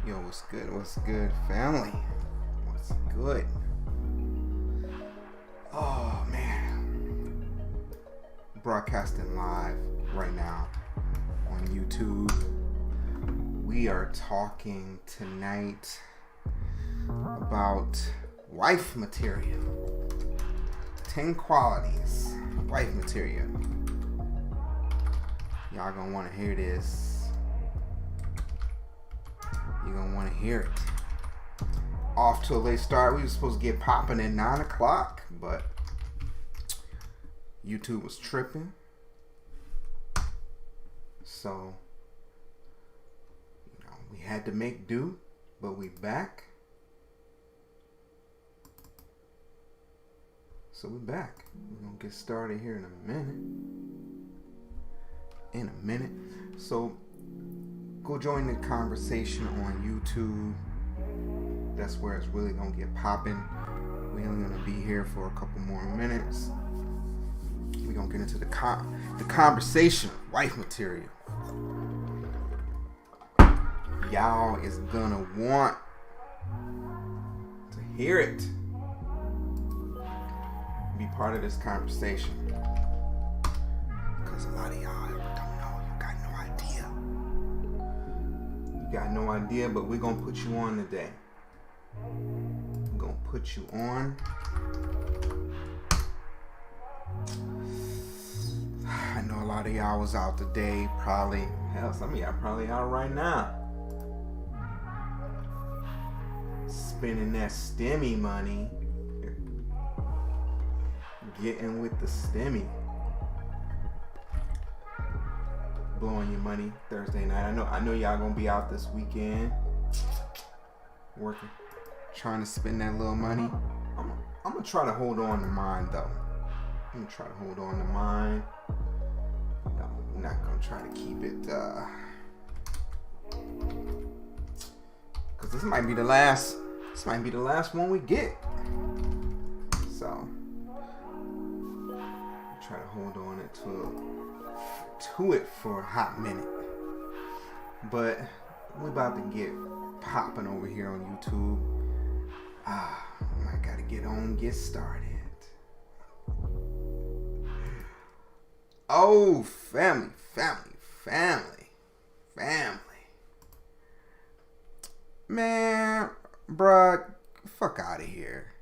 Yo, what's good? What's good, family? What's good? Oh, man. Broadcasting live right now on YouTube. We are talking tonight about wife material. 10 qualities of wife material. Y'all gonna want to hear this. You're gonna want to hear it. Off to a late start. We were supposed to get popping at 9 o'clock, but YouTube was tripping. So, we had to make do, but we back. So we back. We're gonna get started here in a minute. So go join the conversation on YouTube. That's where it's really gonna get popping. We're only gonna be here for a couple more minutes. We're gonna get into the conversation of wife material. Y'all is gonna want to hear it. Be part of this conversation. Because a lot of y'all don't know. You got no idea. You got no idea, but we're gonna put you on today. We're gonna put you on. I know a lot of y'all was out today, probably. Hell, some of y'all probably out right now. Spending that STEMI money. Getting with the STEMI. Blowing your money Thursday night. I know y'all gonna be out this weekend. Working. Trying to spend that little money. I'm gonna try to hold on to mine though. I'm gonna try to hold on to mine. I'm not gonna try to keep it cause this might be the last one we get. So try to hold on to it for a hot minute. But we're about to get popping over here on YouTube. I gotta get started. Oh, family. Man, bruh, fuck out of here.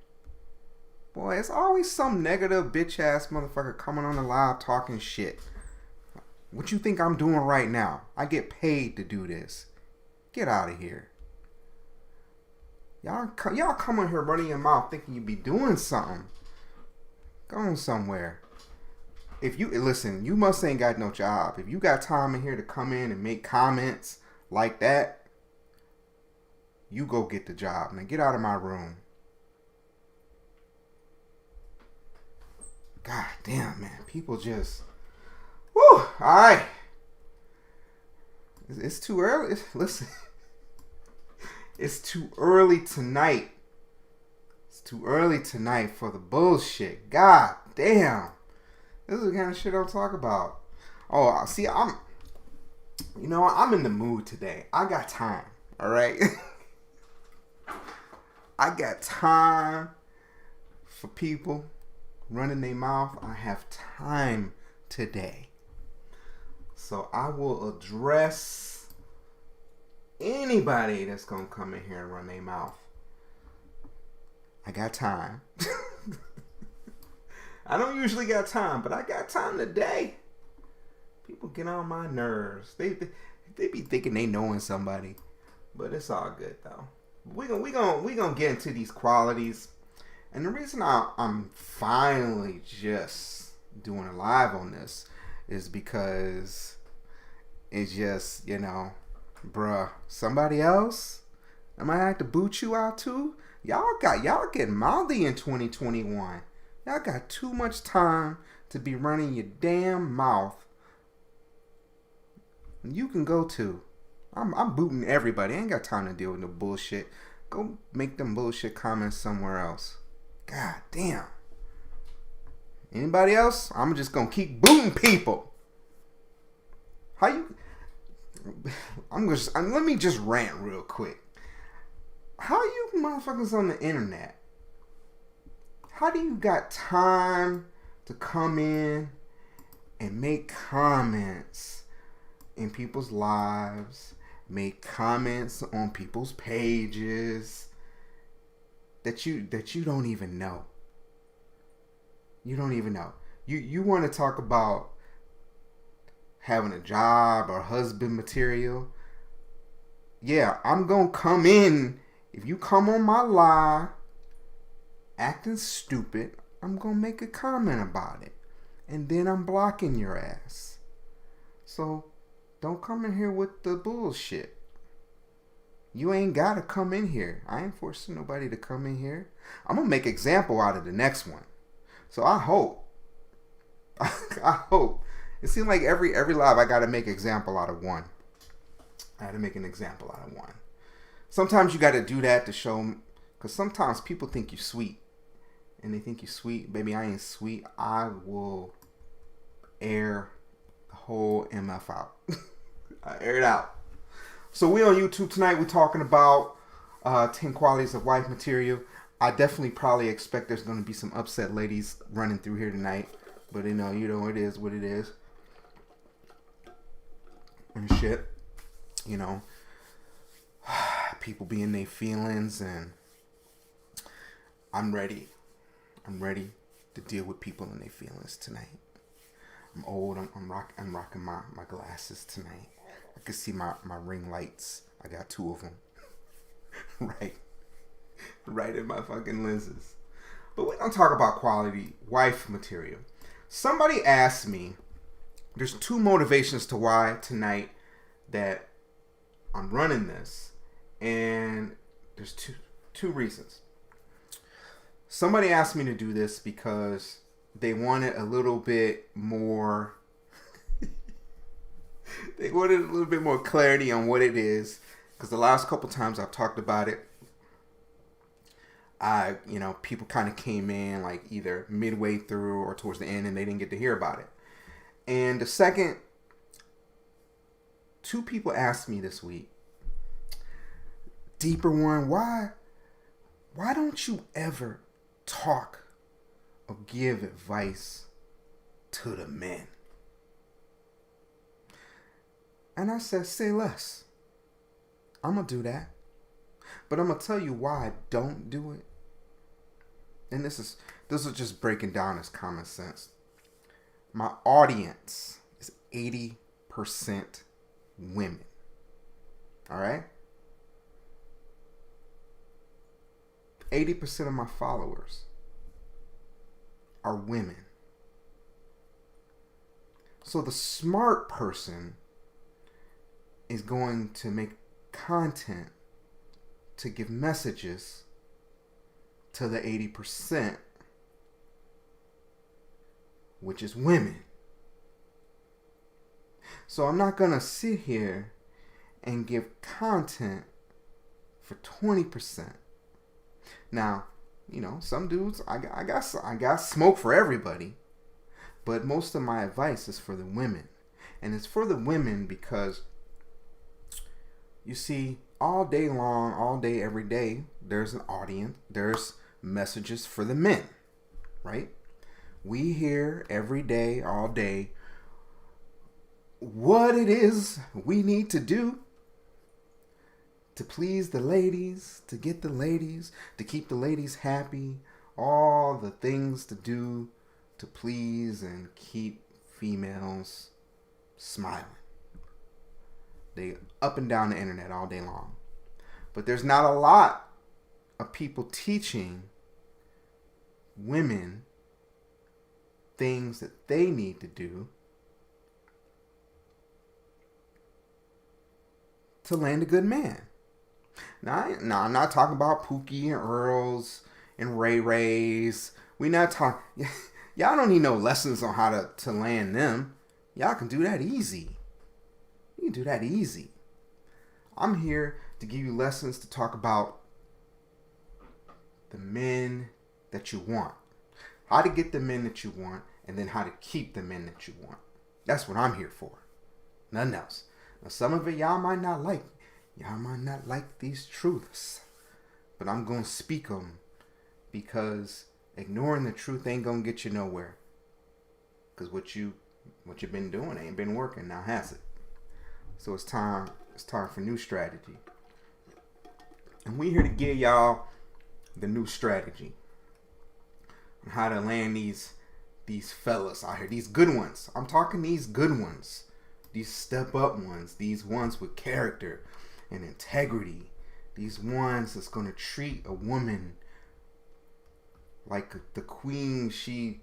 Boy, it's always some negative bitch ass motherfucker coming on the live talking shit. What you think I'm doing right now? I get paid to do this. Get out of here. Y'all come in here running your mouth thinking you be doing something. Going somewhere. If you listen, you must ain't got no job. If you got time in here to come in and make comments like that, you go get the job. Now get out of my room. God damn, man. People just... Whew. Alright. It's too early. Listen. It's too early tonight. It's too early tonight for the bullshit. God damn. This is the kind of shit I'll talk about. Oh, see, I'm in the mood today. I got time. Alright? I got time for people running their mouth. I have time today. So I will address anybody that's going to come in here and run their mouth. I got time. I don't usually got time, but I got time today. People get on my nerves. They be thinking they knowing somebody. But it's all good though. We gonna get into these qualities. And the reason I'm finally just doing a live on this is because it's just, bruh, somebody else, I might have to boot you out too. Y'all getting mouthy in 2021. Y'all got too much time to be running your damn mouth. You can go too. I'm booting everybody. I ain't got time to deal with no bullshit. Go make them bullshit comments somewhere else. God damn. Anybody else? I'm just gonna keep booting people. Let me just rant real quick. how you motherfuckers on the internet? How do you got time to come in and make comments in people's lives, make comments on people's pages that you don't even know? You don't even know. You want to talk about having a job or husband material? Yeah, I'm gonna come in. If you come on my live acting stupid, I'm gonna make a comment about it, and then I'm blocking your ass. So don't come in here with the bullshit. You ain't gotta come in here. I ain't forcing nobody to come in here. I'm gonna make example out of the next one. So I hope. I hope. It seems like every live I gotta make example out of one. I had to make an example out of one. Sometimes you gotta do that to show them, because sometimes people think you're sweet. And they think you're sweet. Baby, I ain't sweet. I will air the whole MF out. I air it out. So we on YouTube tonight. We're talking about 10 qualities of wife material. I definitely probably expect there's going to be some upset ladies running through here tonight. But you know, it is what it is. And shit. You know. People be in their feelings, and I'm ready. I'm ready to deal with people in their feelings tonight. I'm old. I'm rocking my glasses tonight. I can see my ring lights. I got 2 of them. right in my fucking lenses. But we're gonna talk about quality wife material. Somebody asked me, there's 2 motivations to why tonight that I'm running this, and there's two reasons. Somebody asked me to do this because they wanted a little bit more they wanted a little bit more clarity on what it is, because the last couple times I've talked about it, people kind of came in like either midway through or towards the end, and they didn't get to hear about it. And the second, 2 people asked me this week, deeper one, why don't you ever talk or give advice to the men? And I said, say less. I'm going to do that. But I'm going to tell you why I don't do it. And this is just breaking down as common sense. My audience is 80% women. All right? 80% of my followers are women. So the smart person is going to make content to give messages to the 80%, which is women. So I'm not going to sit here and give content for 20%. Now, you know, some dudes, I got smoke for everybody, but most of my advice is for the women. And it's for the women because, you see, all day long, all day, every day, there's an audience, there's messages for the men, right? We hear every day, all day, what it is we need to do to please the ladies, to get the ladies, to keep the ladies happy, all the things to do to please and keep females smiling. They up and down the internet all day long. But there's not a lot of people teaching women things that they need to do to land a good man. Now, I'm not talking about Pookie and Earls and Ray Rays. We not talking. Y'all don't need no lessons on how to land them. Y'all can do that easy. You can do that easy. I'm here to give you lessons to talk about the men that you want. How to get the men that you want, and then how to keep the men that you want. That's what I'm here for. Nothing else. Now, some of it y'all might not like. Y'all might not like these truths. but I'm going to speak them, because ignoring the truth ain't going to get you nowhere. Because what you've been doing ain't been working, now has it? So it's time for new strategy. And we here to give y'all the new strategy on how to land these fellas out here, these good ones. I'm talking these good ones, these step up ones, these ones with character and integrity, these ones that's gonna treat a woman like the queen she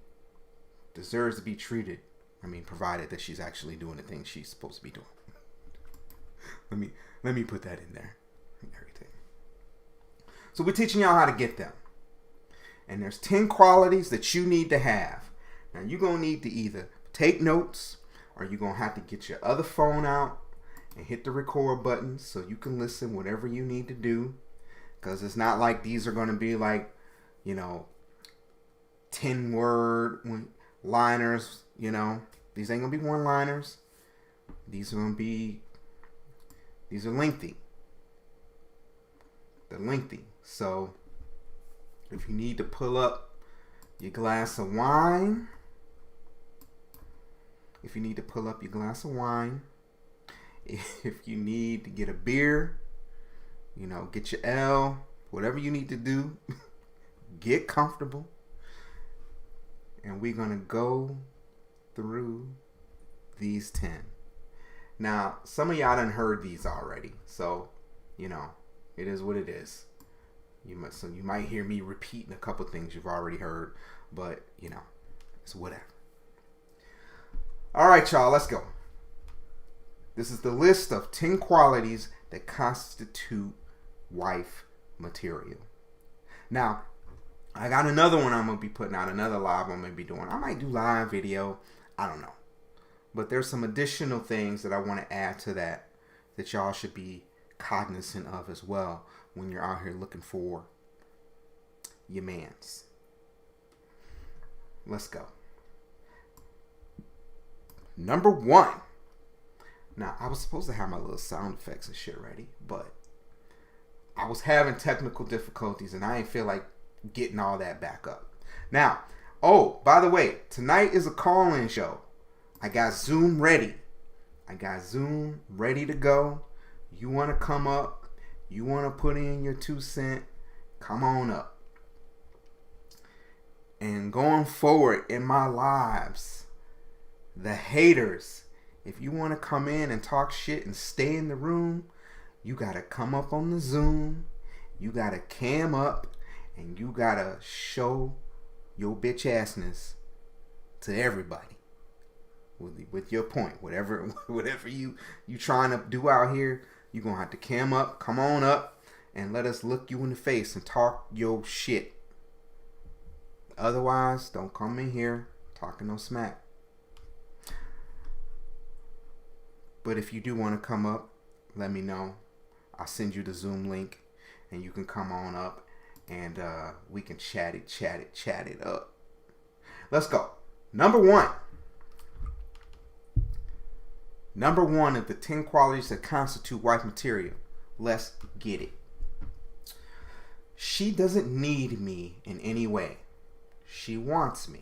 deserves to be treated. I mean, provided that she's actually doing the things she's supposed to be doing. Let me put that in there. Everything. So we're teaching y'all how to get them. And there's 10 qualities that you need to have. Now you're going to need to either take notes, or you're going to have to get your other phone out and hit the record button so you can listen whatever you need to do. Because it's not like these are going to be like, 10-word liners, These ain't going to be one-liners. These are lengthy. They're lengthy. So if you need to pull up your glass of wine, if you need to get a beer, get your L, whatever you need to do, get comfortable. And we're going to go through these 10. Now, some of y'all done heard these already. So, it is what it is. You might hear me repeating a couple things you've already heard, but it's whatever. All right, y'all, let's go. This is the list of 10 qualities that constitute wife material. Now, I got another one I'm going to be putting out, another live I'm going to be doing. I might do live video. I don't know. But there's some additional things that I want to add to that y'all should be cognizant of as well when you're out here looking for your mans. Let's go. Number 1. Now, I was supposed to have my little sound effects and shit ready, but I was having technical difficulties and I didn't feel like getting all that back up. Now, by the way, tonight is a call-in show. I got Zoom ready. To go. You want to come up? You want to put in your 2 cents? Come on up. And going forward in my lives, the haters, if you want to come in and talk shit and stay in the room, you got to come up on the Zoom. You got to cam up. And you got to show your bitch assness to everybody. With your point, whatever you trying to do out here, you're going to have to cam up, come on up, and let us look you in the face and talk your shit. Otherwise, don't come in here talking no smack. But if you do want to come up, let me know. I'll send you the Zoom link, and you can come on up, and we can chat it up. Let's go. Number 1. Number 1 of the 10 qualities that constitute wife material. Let's get it. She doesn't need me in any way. She wants me.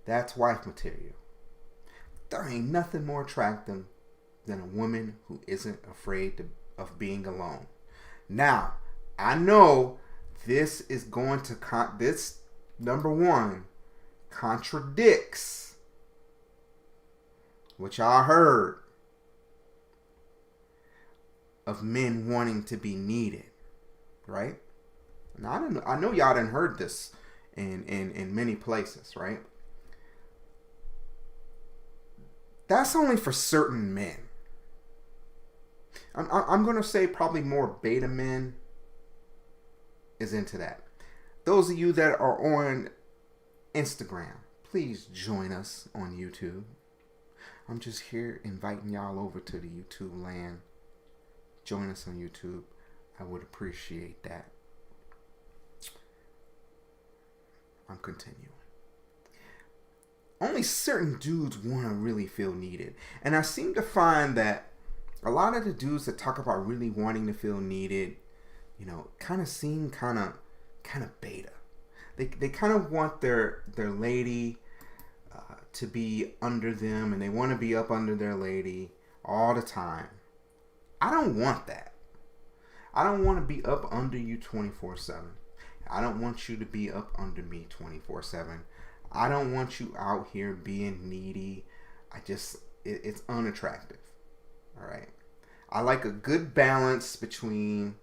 That's wife material. There ain't nothing more attractive than a woman who isn't afraid of being alone. Now, I know this is going to this number 1 contradicts what y'all heard of men wanting to be needed, right? Now, I know y'all done heard this in many places, right? That's only for certain men. I'm going to say probably more beta men is into that. Those of you that are on Instagram, please join us on YouTube. I'm just here inviting y'all over to the YouTube land. Join us on YouTube. I would appreciate that. I'm continuing. Only certain dudes want to really feel needed. And I seem to find that a lot of the dudes that talk about really wanting to feel needed, kind of seem kind of beta. They kind of want their lady to be under them, and they want to be up under their lady all the time. I don't want that. I don't want to be up under you 24/7. I don't want you to be up under me 24/7. I don't want you out here being needy. It's unattractive. All right. I like a good balance between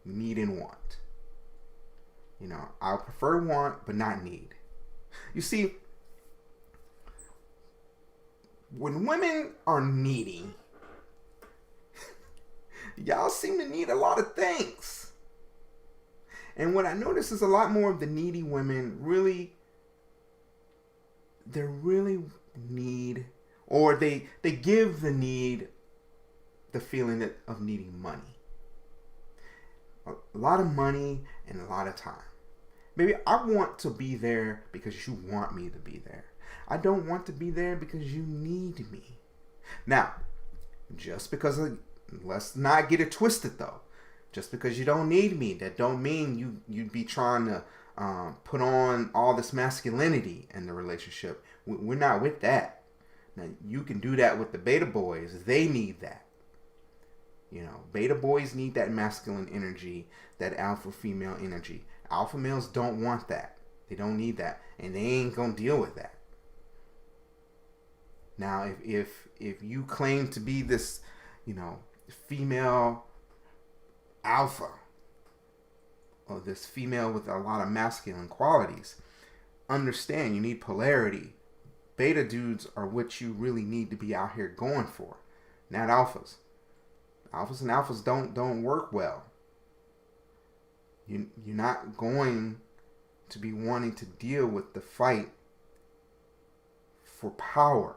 need and want. I prefer want, but not need. You see, when women are needy, y'all seem to need a lot of things. And what I notice is a lot more of the needy women they really need, or they give the need the feeling of needing money. A lot of money and a lot of time. Baby, I want to be there because you want me to be there. I don't want to be there because you need me. Now, let's not get it twisted though. Just because you don't need me, that don't mean you'd be trying to put on all this masculinity in the relationship. We're not with that. Now, you can do that with the beta boys. They need that. Beta boys need that masculine energy, that alpha female energy. Alpha males don't want that. They don't need that. And they ain't going to deal with that. Now, if you claim to be this, female alpha, or this female with a lot of masculine qualities, understand you need polarity. Beta dudes are what you really need to be out here going for, not alphas. Alphas and alphas don't work well. You're not going to be wanting to deal with the fight for power.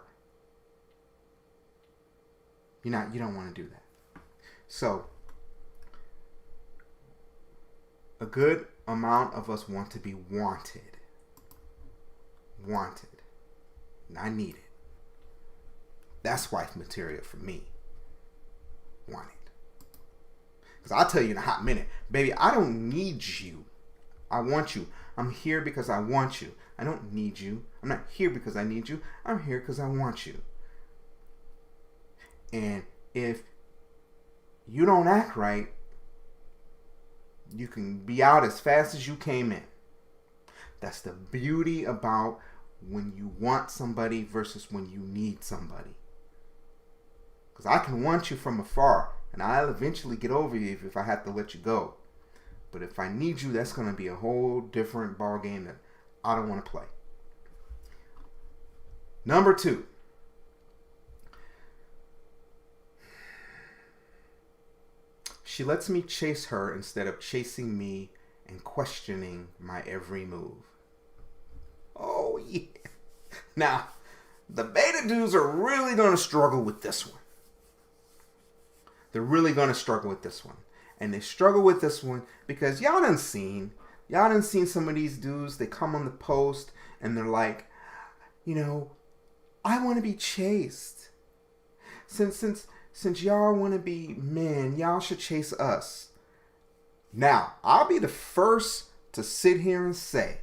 You don't want to do that. So, a good amount of us want to be wanted. Wanted. Not needed. That's wife material for me. Wanted. Because I'll tell you in a hot minute, baby, I don't need you. I want you. I'm here because I want you. I don't need you. I'm not here because I need you. I'm here because I want you. And if you don't act right, you can be out as fast as you came in. That's the beauty about when you want somebody versus when you need somebody. Because I can want you from afar, and I'll eventually get over you if I have to let you go. But if I need you, that's going to be a whole different ball game that I don't want to play. Number 2. She lets me chase her instead of chasing me and questioning my every move. Oh, yeah. Now, the beta dudes are really going to struggle with this one. They're really going to struggle with this one. And they struggle with this one because y'all done seen some of these dudes. They come on the post and they're like, I want to be chased. Since y'all want to be men, y'all should chase us. Now, I'll be the first to sit here and say,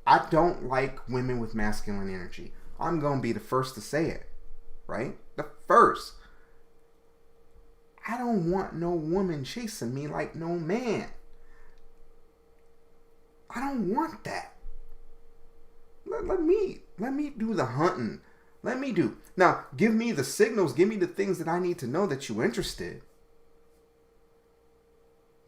I don't like women with masculine energy. I'm going to be the first to say it. Right? The first. I don't want no woman chasing me like no man. I don't want that. Let me do the hunting. Let me do. Now, give me the signals. Give me the things that I need to know that you're interested.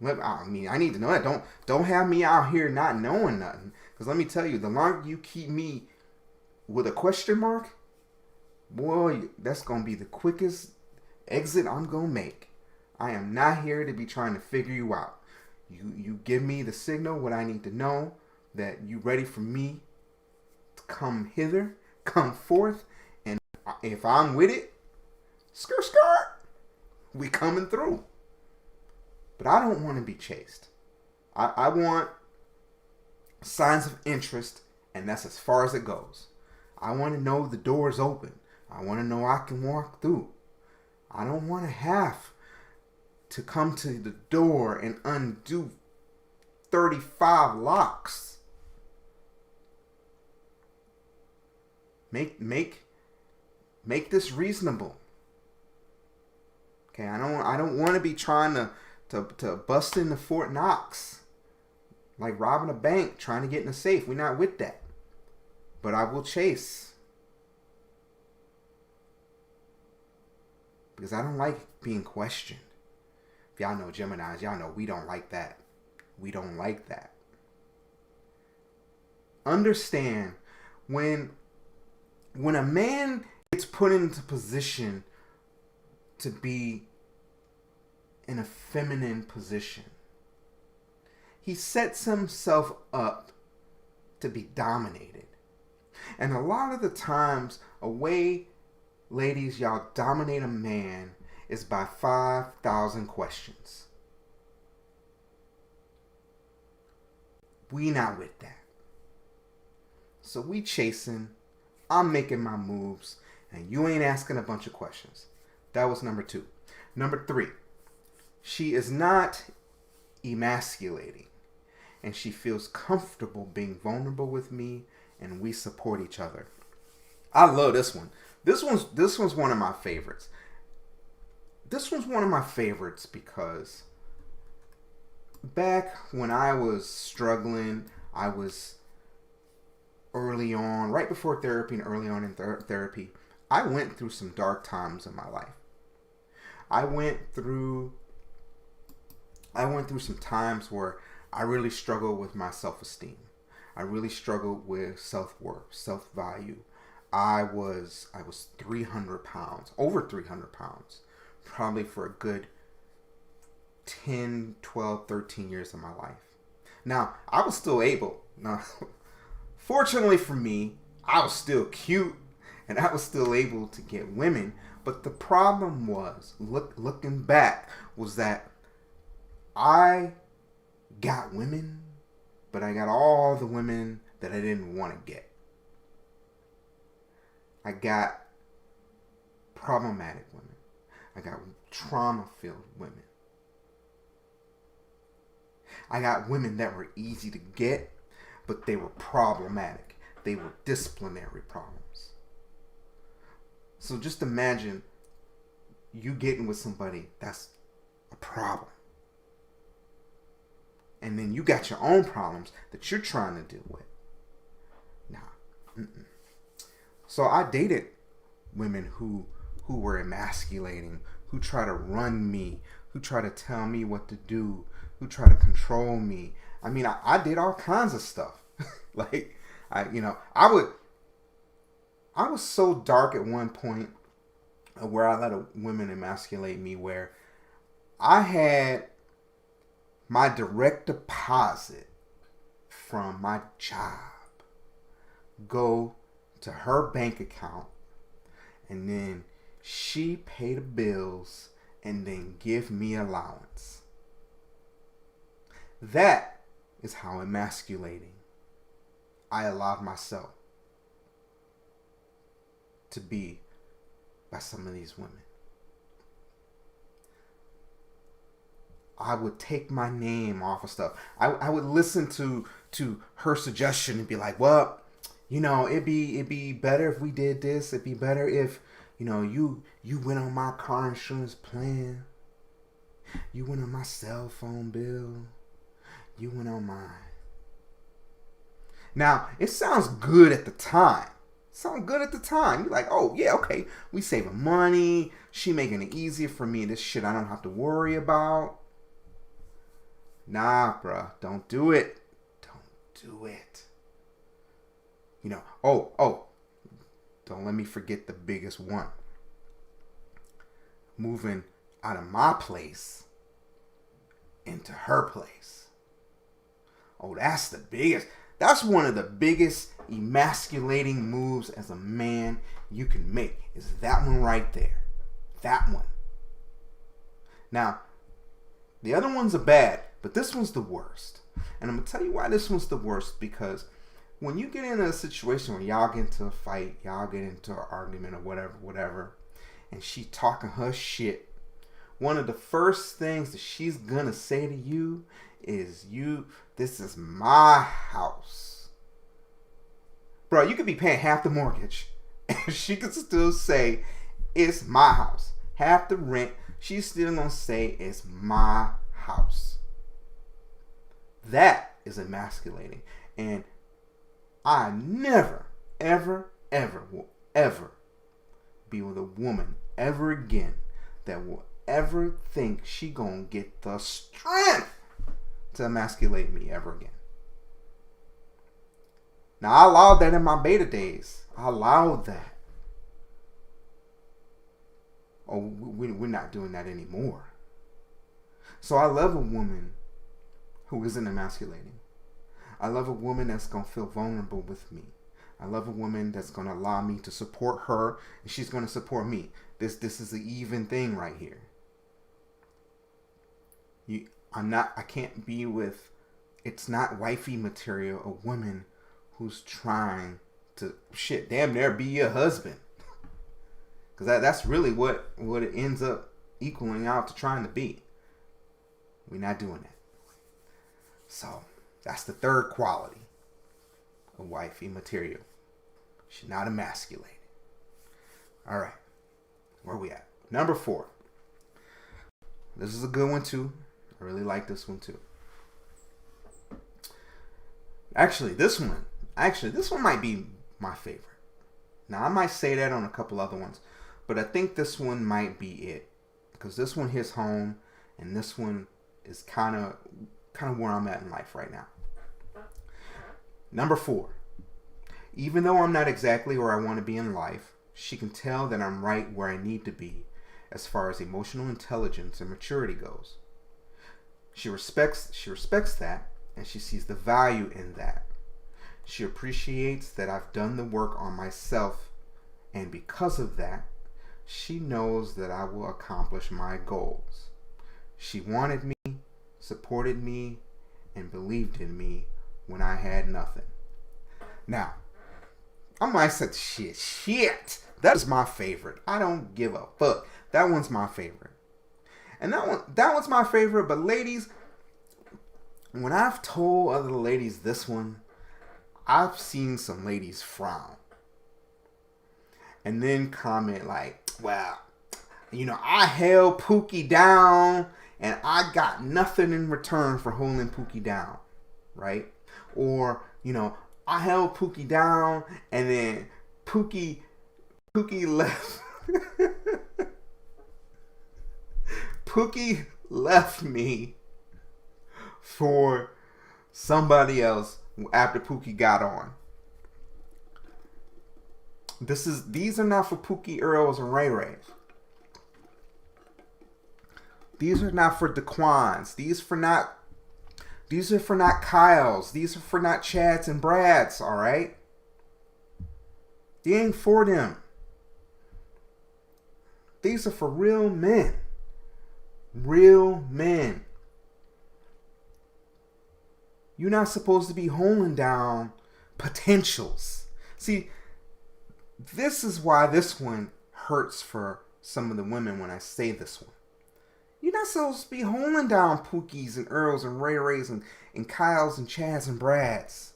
I need to know that. Don't have me out here not knowing nothing. Because let me tell you, the longer you keep me with a question mark, boy, that's going to be the quickest exit I'm going to make. I am not here to be trying to figure you out. You give me the signal, what I need to know, that you ready for me to come hither, come forth, and if I'm with it, skirt, we coming through. But I don't want to be chased. I want signs of interest, and that's as far as it goes. I want to know the door's open. I want to know I can walk through. I don't want to have to come to the door and undo 35 locks. Make this reasonable. Okay, I don't want to be trying to bust into Fort Knox like robbing a bank, trying to get in a safe. We're not with that. But I will chase. Because I don't like being questioned. If y'all know Geminis, y'all know we don't like that. We don't like that. Understand, when a man gets put into position to be in a feminine position, he sets himself up to be dominated. And a lot of the times, a way, ladies, y'all dominate a man is by 5,000 questions. We not with that. So we chasing, I'm making my moves, and you ain't asking a bunch of questions. That was number 2. Number 3, she is not emasculating, and she feels comfortable being vulnerable with me, and we support each other. I love this one. This one's one of my favorites. This one's one of my favorites because back when I was struggling, I was early on, right before therapy and early on in therapy, I went through some dark times in my life. I went through some times where I really struggled with my self-esteem. I really struggled with self-worth, self-value. I was 300 pounds, over 300 pounds, probably for a good 10, 12, 13 years of my life. Now, I was still able. Now, fortunately for me, I was still cute and I was still able to get women. But the problem was, looking back, was that I got women, but I got all the women that I didn't want to get. I got problematic women. I got trauma-filled women. I got women that were easy to get, but they were problematic. They were disciplinary problems. So just imagine you getting with somebody that's a problem. And then you got your own problems that you're trying to deal with. Nah. So I dated women who were emasculating, who try to run me, who try to tell me what to do, who try to control me. I mean, I did all kinds of stuff. Like, I was so dark at one point where I let a woman emasculate me, where I had my direct deposit from my job go to her bank account, and then she pay the bills and then give me allowance. That is how emasculating I allowed myself to be by some of these women. I would take my name off of stuff. I would listen to her suggestion and be like, well, it'd be better if we did this. It'd be better if, you went on my car insurance plan. You went on my cell phone bill. You went on mine. Now, it sounds good at the time. You're like, oh, yeah, okay. We saving money. She making it easier for me. This shit I don't have to worry about. Nah, bruh. Don't do it. Don't do it. Don't let me forget the biggest one. Moving out of my place into her place. Oh, that's the biggest. That's one of the biggest emasculating moves as a man you can make. Is that one right there. That one. Now, the other ones are bad, but this one's the worst. And I'm going to tell you why this one's the worst, because when you get into a situation where y'all get into a fight, y'all get into an argument or whatever, and she talking her shit, one of the first things that she's gonna say to you is, this is my house. Bro, you could be paying half the mortgage and she could still say, it's my house. Half the rent, she's still gonna say, it's my house. That is emasculating. And I never, ever, ever will ever be with a woman ever again that will ever think she gonna get the strength to emasculate me ever again. Now, I allowed that in my beta days. I allowed that. Oh, we're not doing that anymore. So I love a woman who isn't emasculating. I love a woman that's going to feel vulnerable with me. I love a woman that's going to allow me to support her, and she's going to support me. This is an even thing right here. I can't be with, it's not wifey material, a woman who's trying to, damn near be your husband. Because that's really what it ends up equaling out to trying to be. We're not doing that. So, that's the third quality of wifey material. She's not emasculated. All right. Where we at? Number 4. This is a good one too. I really like this one too. Actually, this one might be my favorite. Now, I might say that on a couple other ones, but I think this one might be it. Because this one hits home, and this one is kind of where I'm at in life right now. Number 4. Even though I'm not exactly where I want to be in life, she can tell that I'm right where I need to be as far as emotional intelligence and maturity goes. She respects that, and she sees the value in that. She appreciates that I've done the work on myself, and because of that, she knows that I will accomplish my goals. She wanted me, supported me, and believed in me when I had nothing. Now, I might say, shit, that is my favorite. I don't give a fuck. That one's my favorite. And that one's my favorite, but ladies, when I've told other ladies this one, I've seen some ladies frown. And then comment like, well, I held Pookie down and I got nothing in return for holding Pookie down, right? Or, I held Pookie down and then Pookie left. Pookie left me for somebody else after Pookie got on. These are not for Pookie Earls and Ray Rays. These are not for Daquans. These are for not Kyles. These are for not Chads and Brads, alright? They ain't for them. These are for real men. Real men. You're not supposed to be holding down potentials. See, this is why this one hurts for some of the women when I say this one. You're not supposed to be holding down Pookies and Earls and Ray Rays and Kyles and Chads and Brads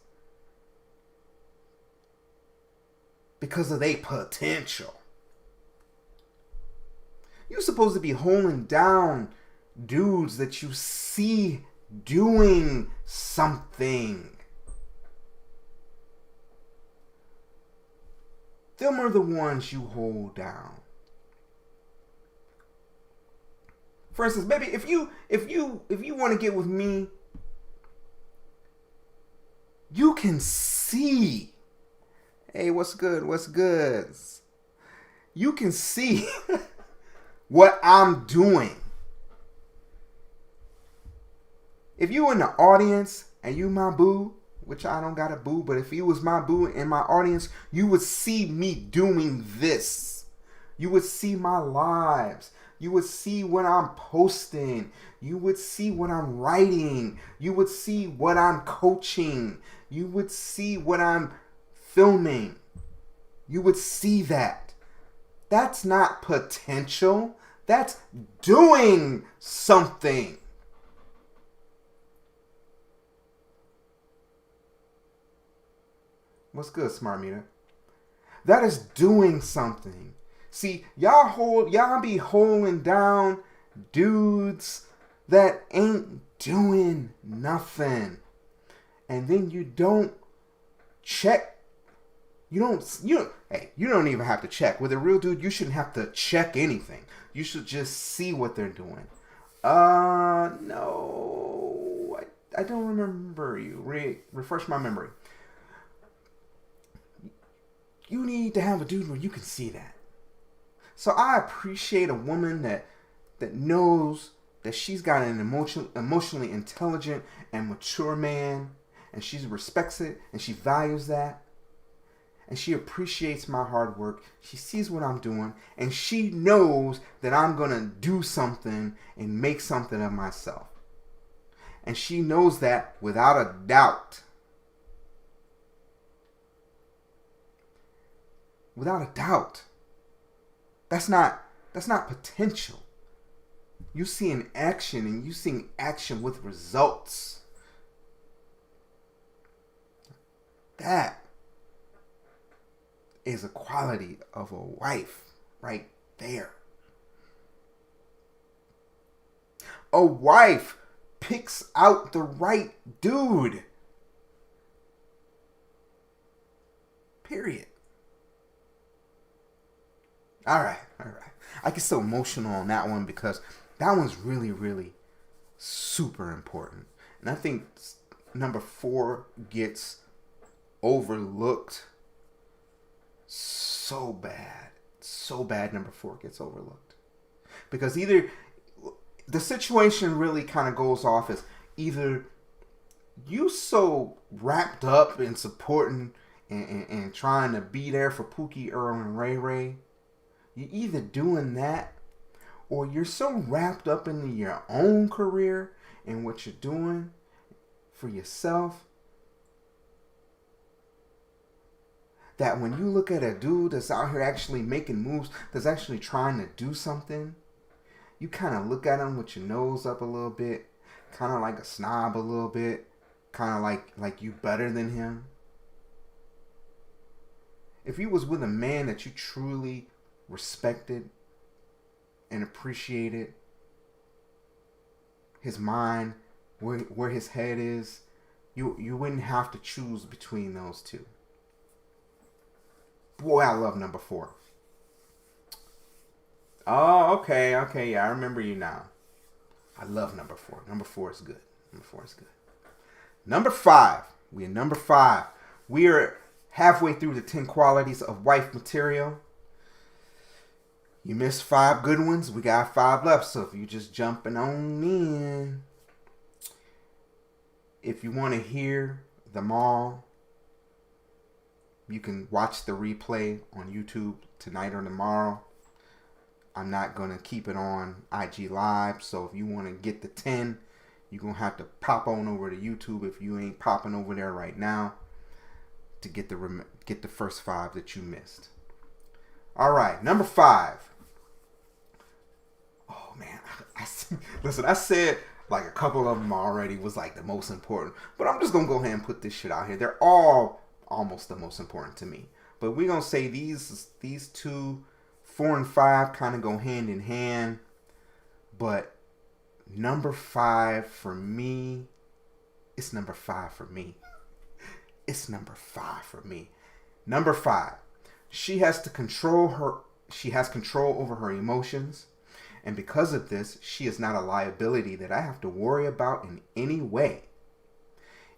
because of their potential. You're supposed to be holding down dudes that you see doing something. Them are the ones you hold down. For instance, baby, if you want to get with me, you can see. Hey, what's good? What's good? You can see what I'm doing. If you in the audience and you my boo, which I don't got a boo, but if you was my boo in my audience, you would see me doing this. You would see my lives. You would see what I'm posting. You would see what I'm writing. You would see what I'm coaching. You would see what I'm filming. You would see that. That's not potential. That's doing something. What's good, smart meter? That is doing something. See, y'all be holding down dudes that ain't doing nothing. And then you don't check. You don't even have to check. With a real dude, you shouldn't have to check anything. You should just see what they're doing. No. I don't remember you. Refresh my memory. You need to have a dude where you can see that. So I appreciate a woman that knows that she's got an emotionally intelligent and mature man, and she respects it and she values that, and she appreciates my hard work. She sees what I'm doing, and she knows that I'm gonna do something and make something of myself, and she knows that without a doubt. Without a doubt. That's not potential. You seeing action, and you seeing action with results. That is a quality of a wife right there. A wife picks out the right dude. Period. All right. I get so emotional on that one because that one's really, really super important. And I think number 4 gets overlooked so bad. So bad number 4 gets overlooked. Because either the situation really kind of goes off as either you so wrapped up in supporting and trying to be there for Pookie, Earl, and Ray Ray. You're either doing that, or you're so wrapped up in your own career and what you're doing for yourself that when you look at a dude that's out here actually making moves, that's actually trying to do something, you kind of look at him with your nose up a little bit, kind of like a snob a little bit, kind of like you better than him. If you was with a man that you truly respected and appreciated, his mind, where his head is, you wouldn't have to choose between those two. Boy, I love number 4. Oh, okay, yeah, I remember you now. I love number 4. Number 4 is good. Number 5. We are number 5. We are halfway through the 10 qualities of wife material. You missed 5 good ones. We got 5 left. So if you're just jumping on in, if you want to hear them all, you can watch the replay on YouTube tonight or tomorrow. I'm not going to keep it on IG Live. So if you want to get the 10, you're going to have to pop on over to YouTube if you ain't popping over there right now to get the first 5 that you missed. All right, number 5. Oh man, listen, I said like a couple of them already was like the most important, but I'm just gonna go ahead and put this shit out here. They're all almost the most important to me, but we're gonna say these 2, 4 and 5 kind of go hand in hand. But number 5 for me, it's number 5 for me. It's number 5 for me. Number 5, she has control over her emotions. And because of this, she is not a liability that I have to worry about in any way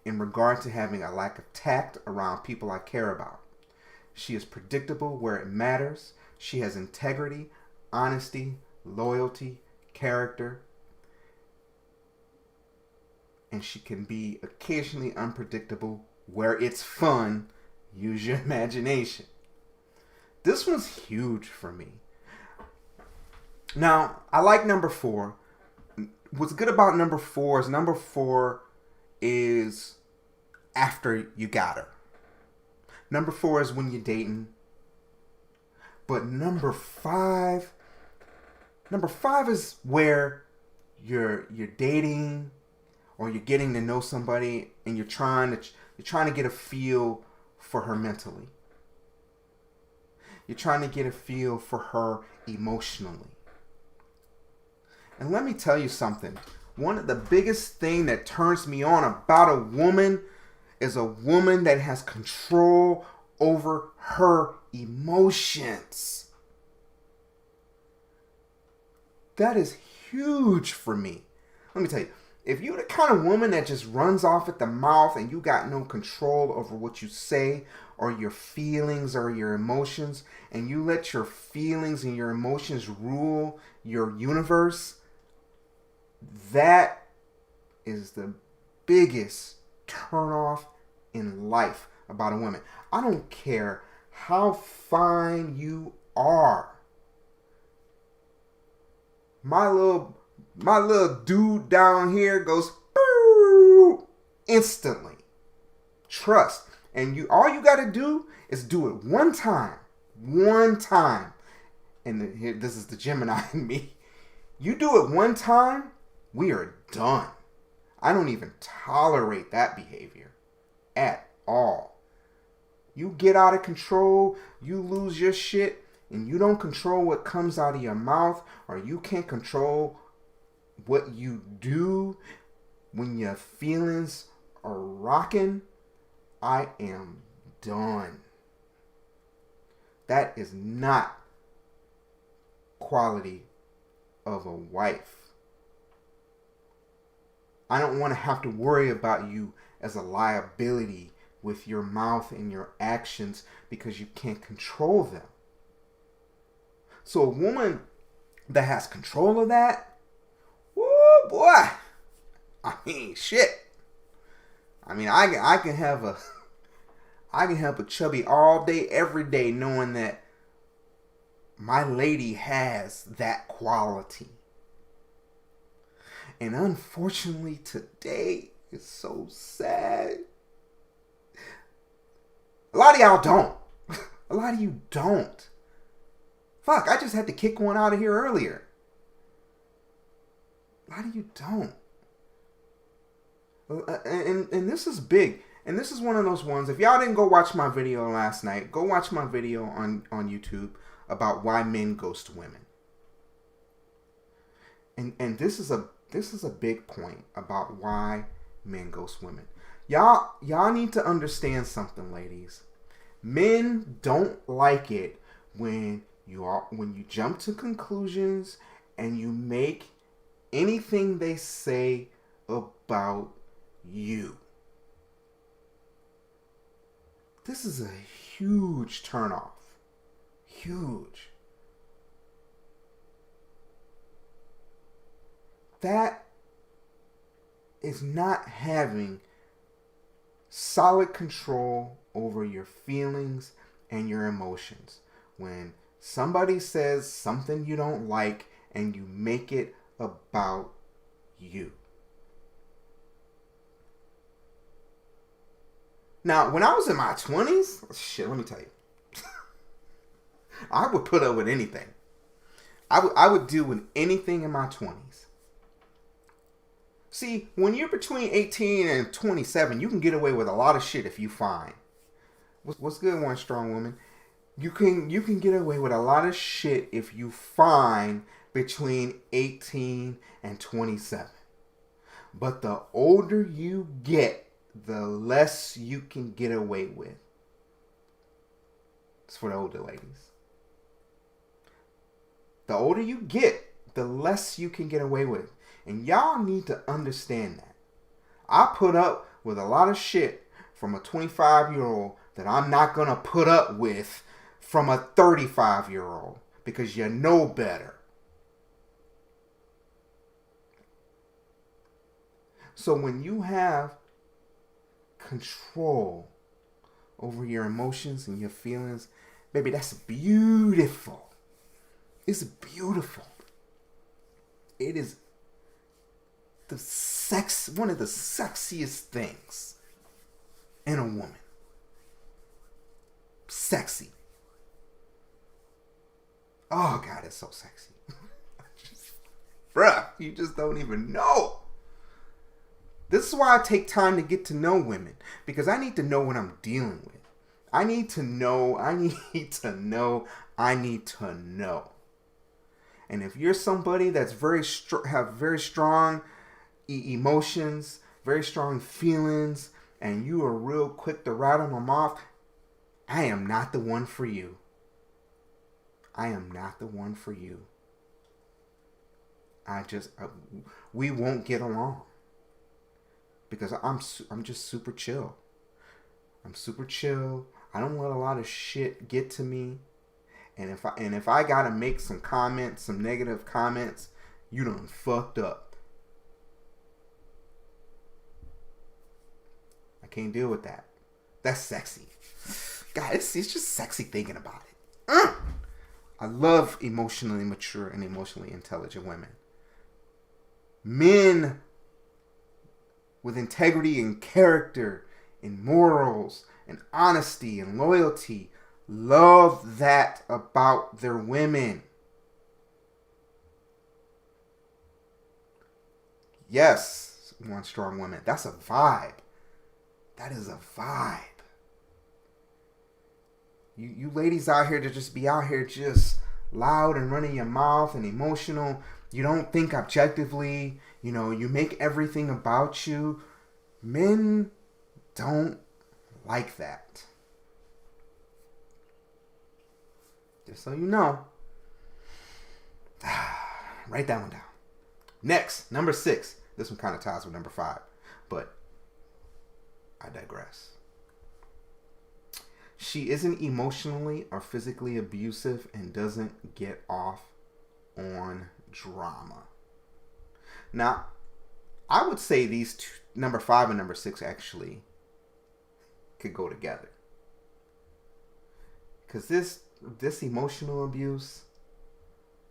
in regard to having a lack of tact around people I care about. She is predictable where it matters. She has integrity, honesty, loyalty, character. And she can be occasionally unpredictable where it's fun. Use your imagination. This one's huge for me. Now, I like number 4. What's good about number 4 is after you got her. Number 4 is when you're dating. But number 5 Number 5 is where you're dating or you're getting to know somebody and you're trying to get a feel for her mentally. You're trying to get a feel for her emotionally. And let me tell you something. One of the biggest thing that turns me on about a woman is a woman that has control over her emotions. That is huge for me. Let me tell you, if you're the kind of woman that just runs off at the mouth and you got no control over what you say or your feelings or your emotions, and you let your feelings and your emotions rule your universe, that is the biggest turnoff in life about a woman. I don't care how fine you are. My little dude down here goes instantly. Trust. And all you got to do is do it one time. One time. And here, this is the Gemini in me. You do it one time, we are done. I don't even tolerate that behavior at all. You get out of control, you lose your shit, and you don't control what comes out of your mouth, or you can't control what you do when your feelings are rocking, I am done. That is not quality of a wife. I don't want to have to worry about you as a liability with your mouth and your actions because you can't control them. So a woman that has control of that, whoa boy, I mean shit. I mean I can have a chubby all day every day knowing that my lady has that quality. And unfortunately today is so sad. A lot of y'all don't. A lot of you don't. Fuck, I just had to kick one out of here earlier. A lot of you don't. And this is big. And this is one of those ones, if y'all didn't go watch my video last night, go watch my video on YouTube about why men ghost women. And this is a big point about why men ghost women. Y'all need to understand something, ladies. Men don't like it when you jump to conclusions and you make anything they say about you. This is a huge turnoff. Huge. That is not having solid control over your feelings and your emotions. When somebody says something you don't like and you make it about you. Now, when I was in my 20s, shit, let me tell you. I would put up with anything. I would deal with anything in my 20s. See, when you're between 18 and 27, you can get away with a lot of shit if you fine. What's good, one strong woman? You can get away with a lot of shit if you fine between 18 and 27. But the older you get, the less you can get away with. It's for the older ladies. The older you get, the less you can get away with. And y'all need to understand that. I put up with a lot of shit from a 25-year-old that I'm not going to put up with from a 35-year-old because you know better. So when you have control over your emotions and your feelings, baby, that's beautiful. It's beautiful. It is one of the sexiest things in a woman. Sexy. Oh God, it's so sexy. Bruh, you just don't even know. This is why I take time to get to know women. Because I need to know what I'm dealing with. I need to know. And if you're somebody that's have very strong emotions, very strong feelings, and you are real quick to rattle them off, I am not the one for you. We won't get along because I'm just super chill. I don't let a lot of shit get to me. And if I gotta make some comments, some negative comments, you done fucked up. I can't deal with that. That's sexy. God, it's just sexy thinking about it. I love emotionally mature and emotionally intelligent women. Men with integrity and character and morals and honesty and loyalty love that about their women. Yes, one strong woman. That's a vibe. That is a vibe. You ladies out here to just be out here just loud and running your mouth and emotional. You don't think objectively. You know, you make everything about you. Men don't like that. Just so you know. Write that one down. Next, number 6. This one kind of ties with number 5. But I digress. She isn't emotionally or physically abusive and doesn't get off on drama. Now, I would say these two, number 5 and number 6, actually could go together. Because this emotional abuse,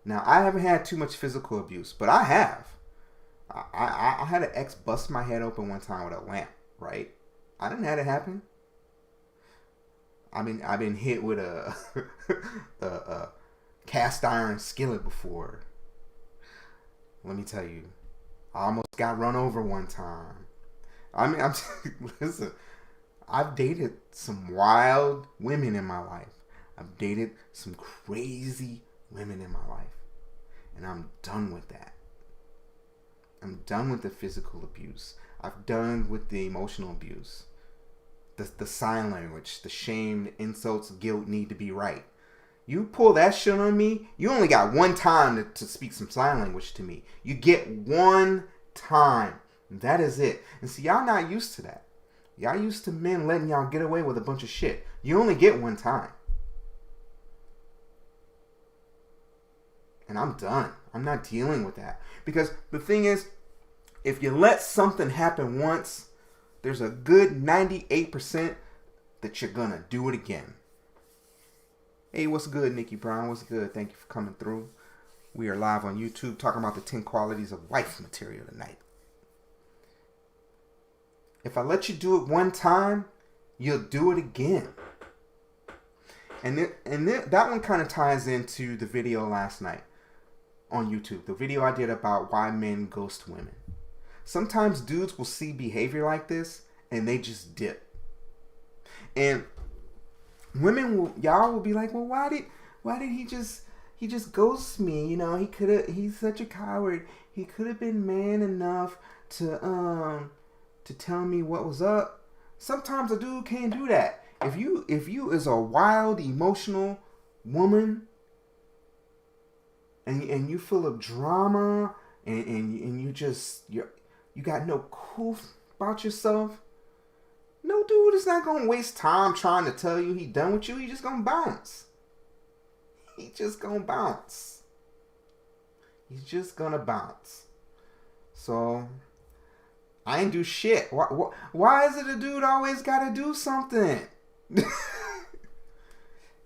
now I haven't had too much physical abuse, but I have. I had an ex bust my head open one time with a lamp, right? I didn't have it happen. I've been hit with a cast iron skillet before. Let me tell you, I almost got run over one time. Listen, I've dated some wild women in my life. I've dated some crazy women in my life. And I'm done with that. I'm done with the physical abuse. I'm done with the emotional abuse. The sign language, the shame, the insults, guilt need to be right. You pull that shit on me, you only got one time to speak some sign language to me. You get one time. That is it. And see, y'all not used to that. Y'all used to men letting y'all get away with a bunch of shit. You only get one time. And I'm done. I'm not dealing with that. Because the thing is, if you let something happen once, there's a good 98% that you're gonna do it again. Hey, what's good, Nikki Brown? What's good? Thank you for coming through. We are live on YouTube talking about the 10 qualities of wife material tonight. If I let you do it one time, you'll do it again. And that one kind of ties into the video last night on YouTube. The video I did about why men ghost women. Sometimes dudes will see behavior like this and they just dip. And women y'all will be like, well, why did he just ghost me? You know, he's such a coward. He could have been man enough to tell me what was up. Sometimes a dude can't do that. If you is a wild, emotional woman and you full of drama and you got no cool about yourself, no dude is not gonna waste time trying to tell you he done with you. He just gonna bounce. He's just gonna bounce. So I ain't do shit. Why is it a dude always gotta do something?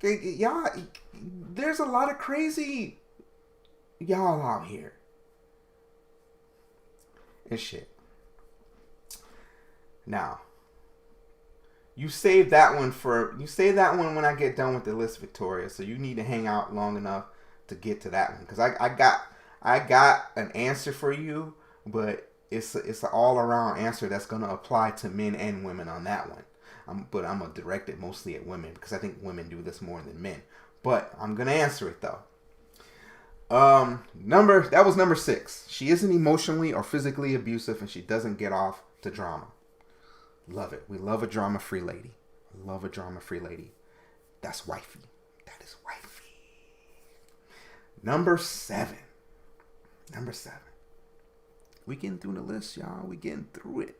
Y'all, there's a lot of crazy y'all out here. And shit. Now, you save that one when I get done with the list, Victoria. So you need to hang out long enough to get to that one, because I I got an answer for you, but it's an all around answer that's gonna apply to men and women on that one. But I'm gonna direct it mostly at women because I think women do this more than men. But I'm gonna answer it though. That was number 6. She isn't emotionally or physically abusive, and she doesn't get off to drama. Love it. We love a drama-free lady. Love a drama-free lady. That's wifey. That is wifey. Number 7. We getting through the list, y'all. We getting through it.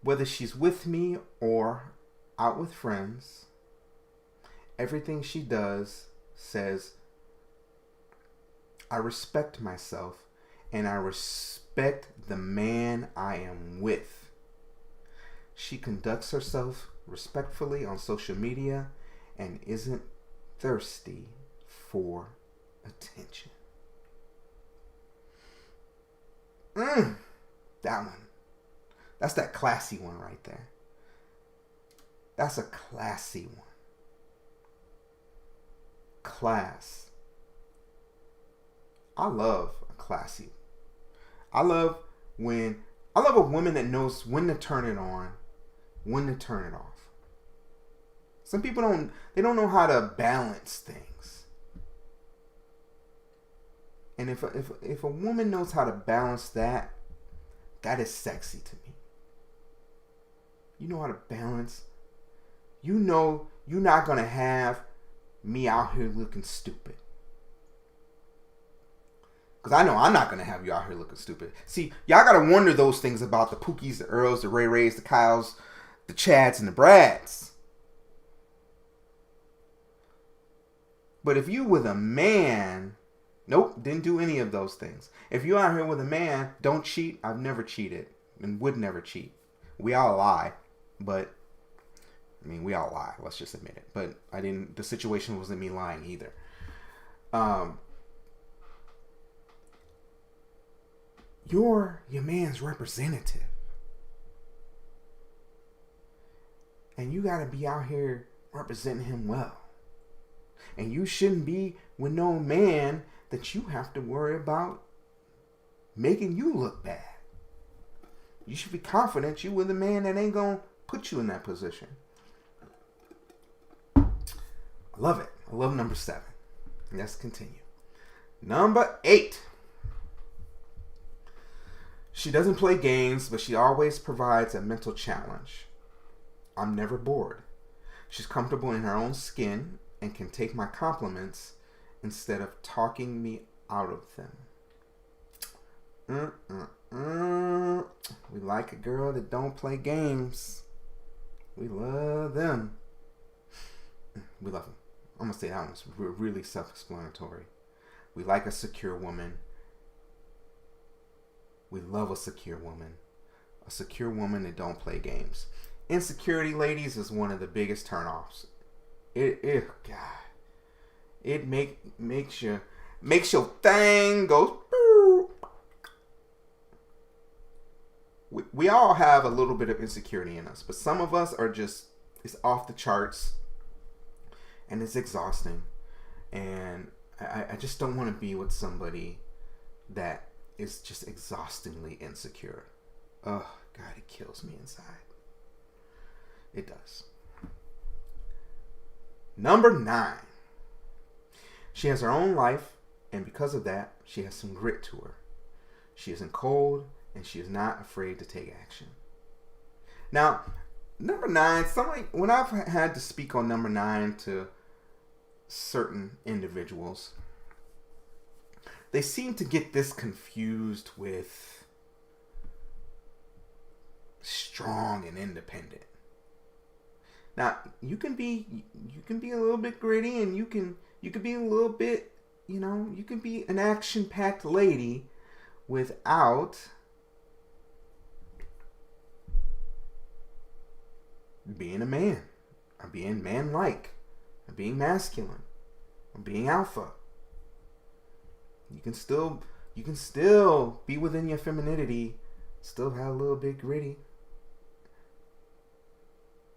Whether she's with me or out with friends, everything she does says, I respect myself and I respect the man I am with. She conducts herself respectfully on social media and isn't thirsty for attention. That one. That's that classy one right there. That's a classy one. Class. I love a classy. I love a woman that knows when to turn it on, when to turn it off. Some people don't know how to balance things. And if a woman knows how to balance that, that is sexy to me. You know how to balance. You know you're not going to have me out here looking stupid. Because I know I'm not going to have you out here looking stupid. See, y'all got to wonder those things about the Pookies, the Earls, the Ray Rays, the Kyles, the Chads, and the Brads. But if you with a man, nope, didn't do any of those things. If you out here with a man, don't cheat. I've never cheated and would never cheat. We all lie, but I mean, we all lie. Let's just admit it. But the situation wasn't me lying either. You're your man's representative. And you got to be out here representing him well. And you shouldn't be with no man that you have to worry about making you look bad. You should be confident you with a man that ain't going to put you in that position. I love it. I love number 7. Let's continue. Number 8. She doesn't play games, but she always provides a mental challenge. I'm never bored. She's comfortable in her own skin and can take my compliments instead of talking me out of them. We like a girl that don't play games. We love them. We love them. I'm going to say that one's really self-explanatory. We like a secure woman. We love a secure woman. A secure woman that don't play games. Insecurity, ladies, is one of the biggest turnoffs. God. It makes your thing go. We all have a little bit of insecurity in us, but some of us are just, it's off the charts and it's exhausting. And I just don't want to be with somebody that is just exhaustingly insecure. Oh, God, it kills me inside. It does. Number 9. She has her own life, and because of that, she has some grit to her. She isn't cold, and she is not afraid to take action. Now, number 9, when I've had to speak on number 9 to certain individuals, they seem to get this confused with strong and independent. Now, you can be a little bit gritty, and you can be a little bit, you can be an action-packed lady without being a man, or being man-like, or being masculine, or being alpha. You can still be within your femininity, still have a little bit gritty,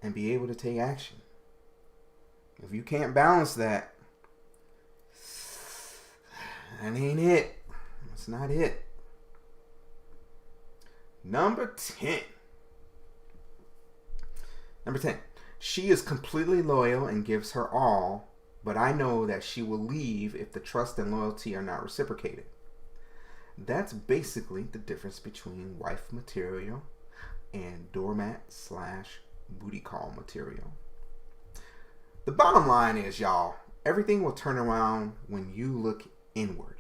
and be able to take action. If you can't balance that, That ain't it. That's not it. Number 10. Number 10. She is completely loyal and gives her all, but I know that she will leave if the trust and loyalty are not reciprocated. That's basically the difference between wife material and doormat / booty call material. The bottom line is, y'all, everything will turn around when you look inward.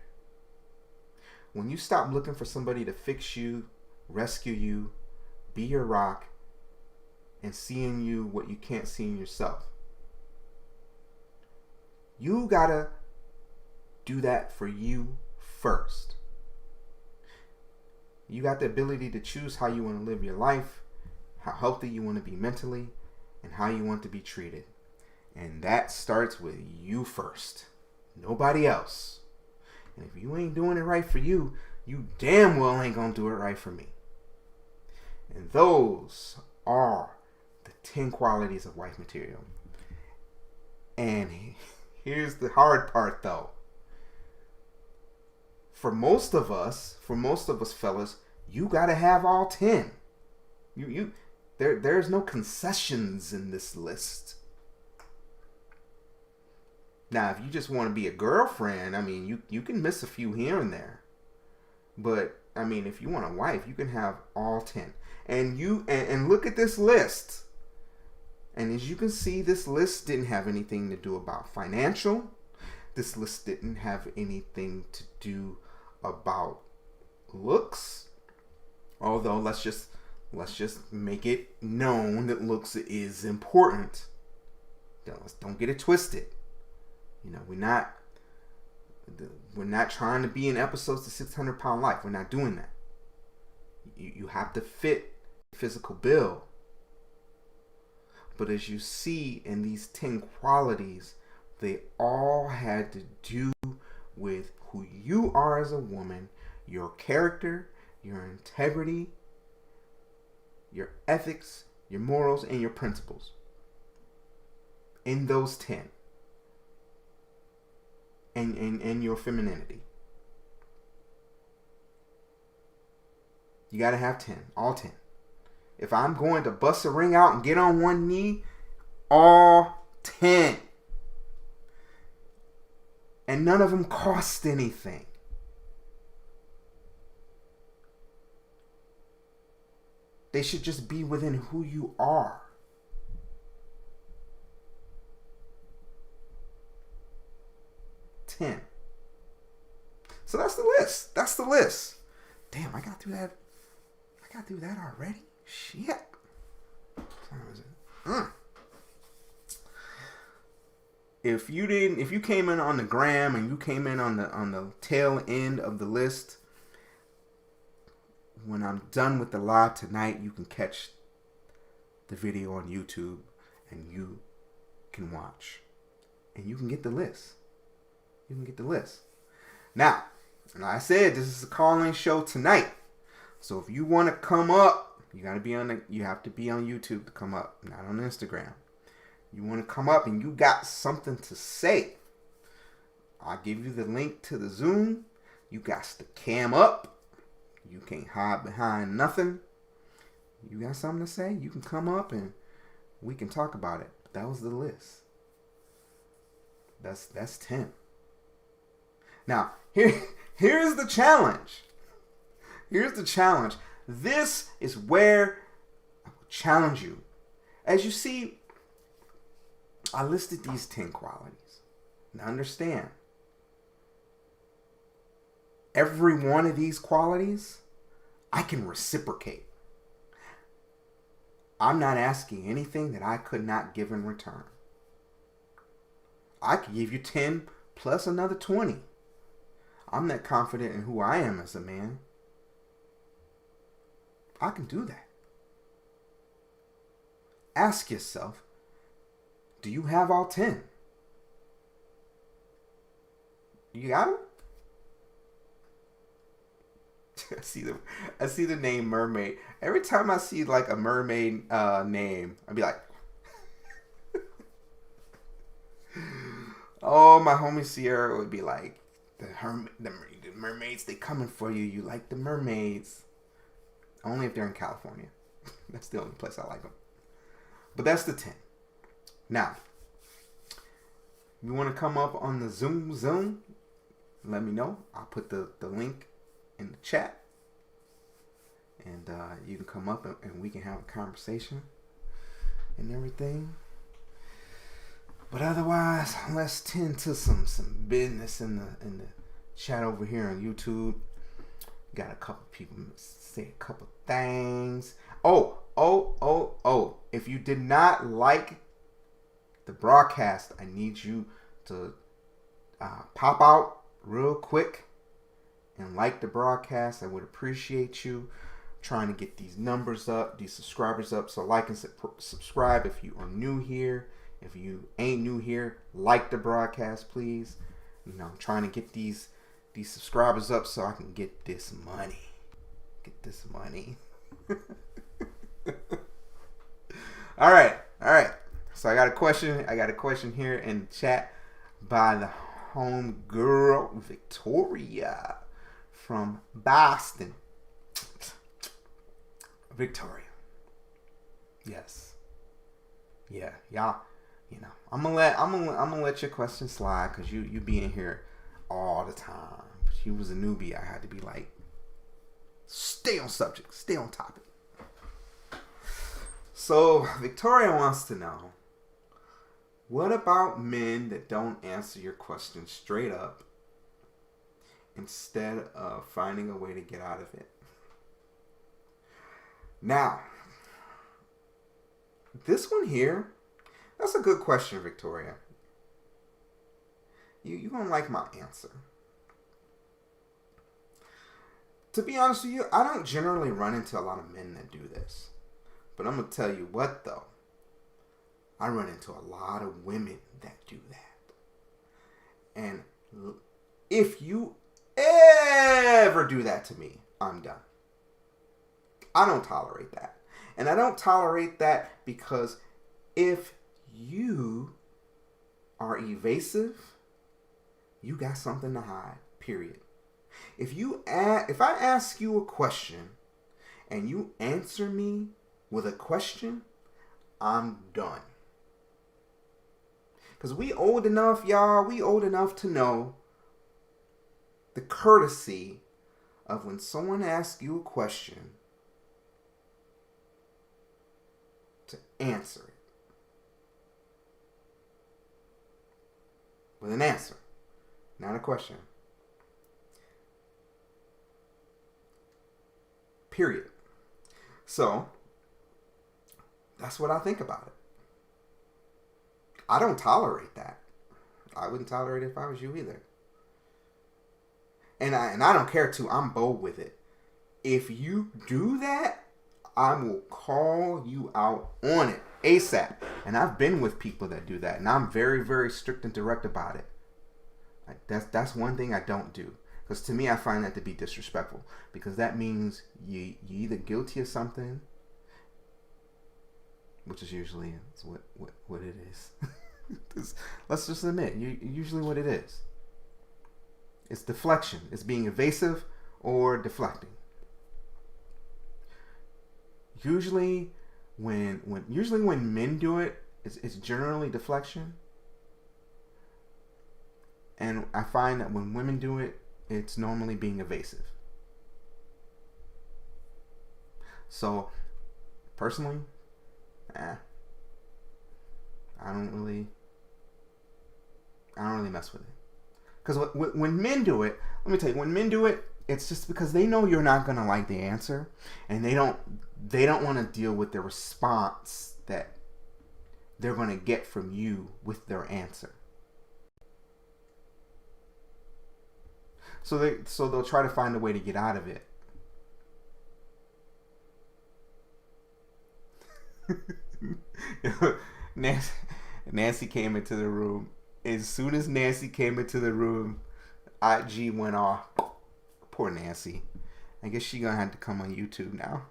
When you stop looking for somebody to fix you, rescue you, be your rock, and see in you what you can't see in yourself. You gotta do that for you first. You got the ability to choose how you want to live your life, how healthy you want to be mentally, and how you want to be treated. And that starts with you first. Nobody else. And if you ain't doing it right for you, you damn well ain't gonna do it right for me. And those are the 10 qualities of wife material. And here's the hard part, though. For most of us fellas, you gotta have all 10. There's no concessions in this list. Now, if you just want to be a girlfriend, I mean, you can miss a few here and there. But I mean, if you want a wife, you can have all 10. And look at this list. And as you can see, this list didn't have anything to do about financial. This list didn't have anything to do about looks. Although let's just make it known that looks is important. Don't get it twisted. You know, we're not trying to be in episodes to 600 Pound Life. We're not doing that. You have to fit physical bill. But as you see in these 10 qualities, they all had to do with who you are as a woman, your character, your integrity, your ethics, your morals, and your principles. In those 10. And your femininity. You gotta have 10. All 10. If I'm going to bust a ring out and get on one knee, all 10. And none of them cost anything. They should just be within who you are. So that's the list. That's the list. Damn, I got through that. I got through that already. Shit. What time is it? If you came in on the gram and you came in on the tail end of the list, when I'm done with the live tonight, you can catch the video on YouTube and you can watch. And you can get the list. You can get the list. Now, like I said, this is a call-in show tonight. So if you want to come up, you have to be on YouTube to come up, not on Instagram. You want to come up and you got something to say, I'll give you the link to the Zoom. You got to cam up. You can't hide behind nothing. You got something to say, you can come up and we can talk about it. But that was the list. That's 10. Now, here's the challenge. Here's the challenge. This is where I will challenge you. As you see, I listed these 10 qualities. Now understand, every one of these qualities, I can reciprocate. I'm not asking anything that I could not give in return. I could give you 10 plus another 20. I'm that confident in who I am as a man. I can do that. Ask yourself, do you have all 10? You got them? I see the name mermaid. Every time I see like a mermaid name, I'd be like, oh, my homie Sierra would be like, the mermaids, they coming for you. You like the mermaids. Only if they're in California. That's the only place I like them. But that's the 10. Now, you want to come up on the Zoom? Let me know. I'll put the link in the chat. And you can come up and we can have a conversation and everything. But otherwise, let's tend to some business in the chat over here on YouTube. Got a couple people say a couple things. Oh. If you did not like the broadcast, I need you to pop out real quick and like the broadcast. I would appreciate you trying to get these numbers up, these subscribers up. So like and subscribe if you are new here. If you ain't new here, like the broadcast, please. You know, I'm trying to get these subscribers up so I can get this money. All right. So I got a question here in the chat by the home girl Victoria from Boston. Victoria. Yes. Yeah, y'all. You know, I'm gonna let your question slide because you be in here all the time. She was a newbie. I had to be like, stay on subject, stay on topic. So Victoria wants to know, what about men that don't answer your question straight up instead of finding a way to get out of it? Now, this one here, that's a good question, Victoria. You're going to like my answer. To be honest with you, I don't generally run into a lot of men that do this. But I'm going to tell you what, though. I run into a lot of women that do that. And if you ever do that to me, I'm done. I don't tolerate that. And I don't tolerate that because if you are evasive, you got something to hide, period. If I ask you a question and you answer me with a question, I'm done. Because we old enough, y'all, we old enough to know the courtesy of when someone asks you a question to answer it with an answer, not a question. Period. So, that's what I think about it. I don't tolerate that. I wouldn't tolerate it if I was you either. And I don't care too. I'm bold with it. If you do that, I will call you out on it ASAP. And I've been with people that do that, and I'm very, very strict and direct about it. That's one thing I don't do. Because to me, I find that to be disrespectful. Because that means you either guilty of something, which is usually what it is. Let's just admit, usually what it is. It's deflection. It's being evasive or deflecting. Usually when men do it, it's generally deflection. And I find that when women do it, it's normally being evasive. So, personally, I don't really mess with it. Because when men do it, let me tell you, when men do it, it's just because they know you're not gonna like the answer, and they don't want to deal with the response that they're gonna get from you with their answer. So they'll try to find a way to get out of it. Nancy came into the room. As soon as Nancy came into the room, IG went off. Poor Nancy. I guess she's gonna have to come on YouTube now.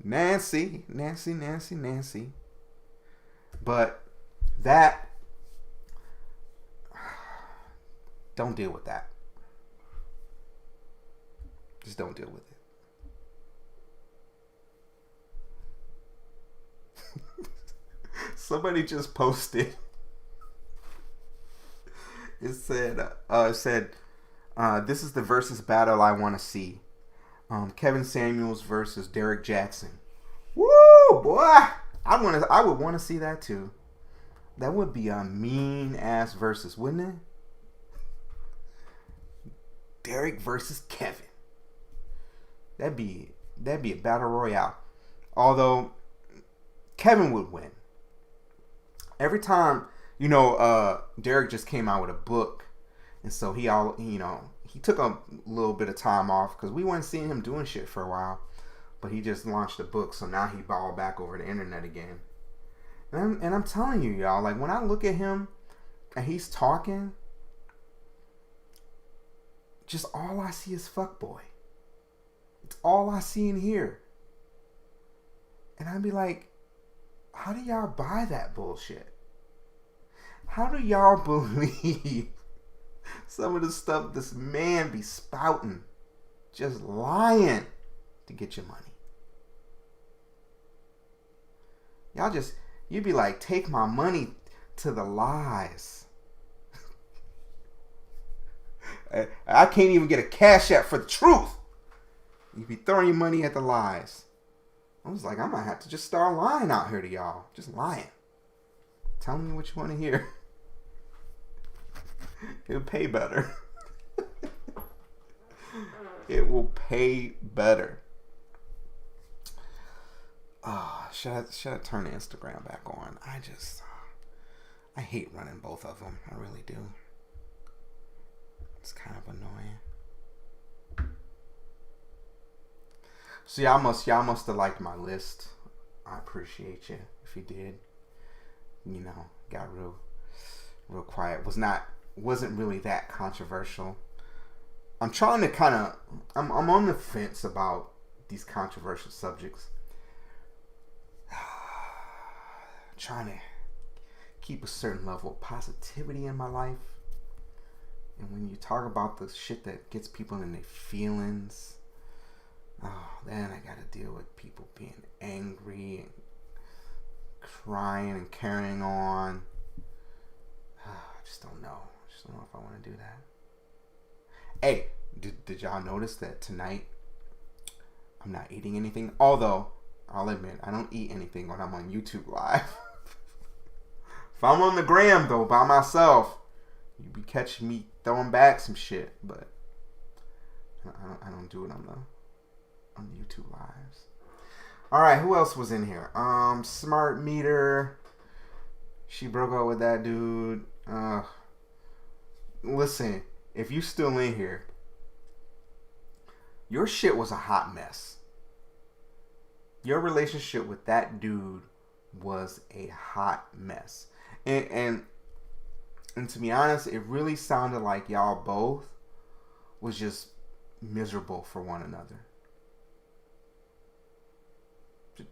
Nancy. But that, Don't deal with that. Just don't deal with it. Somebody just posted. It said, this is the versus battle I want to see. Kevin Samuels versus Derek Jackson. Woo, boy! I would want to see that too. That would be a mean ass versus, wouldn't it? Derek versus Kevin. That'd be a battle royale. Although Kevin would win. Every time, Derek just came out with a book, and so he took a little bit of time off because we weren't seeing him doing shit for a while. But he just launched a book, so now he balled back over the internet again. And I'm telling you, y'all, like when I look at him and he's talking, just all I see is fuckboy. It's all I see and hear. And I'd be like, how do y'all buy that bullshit? How do y'all believe some of the stuff this man be spouting? Just lying to get your money. You'd be like, take my money to the lies. I can't even get a cash app for the truth. You be throwing your money at the lies. I was like, I might have to just start lying out here to y'all. Just lying. Telling me what you want to hear. It'll pay better. It will pay better. Should I turn Instagram back on? I hate running both of them. I really do. It's kind of annoying. So y'all must have liked my list. I appreciate you if you did. Got real quiet. Wasn't really that controversial. I'm trying to I'm on the fence about these controversial subjects. Trying to keep a certain level of positivity in my life. And when you talk about the shit that gets people in their feelings, then I gotta deal with people being angry and crying and carrying on. I just don't know. If I want to do that. Hey, did y'all notice that tonight I'm not eating anything? Although, I'll admit, I don't eat anything when I'm on YouTube Live. If I'm on the gram, though, by myself, you be catching me throwing back some shit. But I don't do it on the YouTube Lives. Alright, who else was in here? Smart Meter. She broke up with that dude. Listen, if you still in here, your shit was a hot mess. Your relationship with that dude was a hot mess. And to be honest, it really sounded like y'all both was just miserable for one another.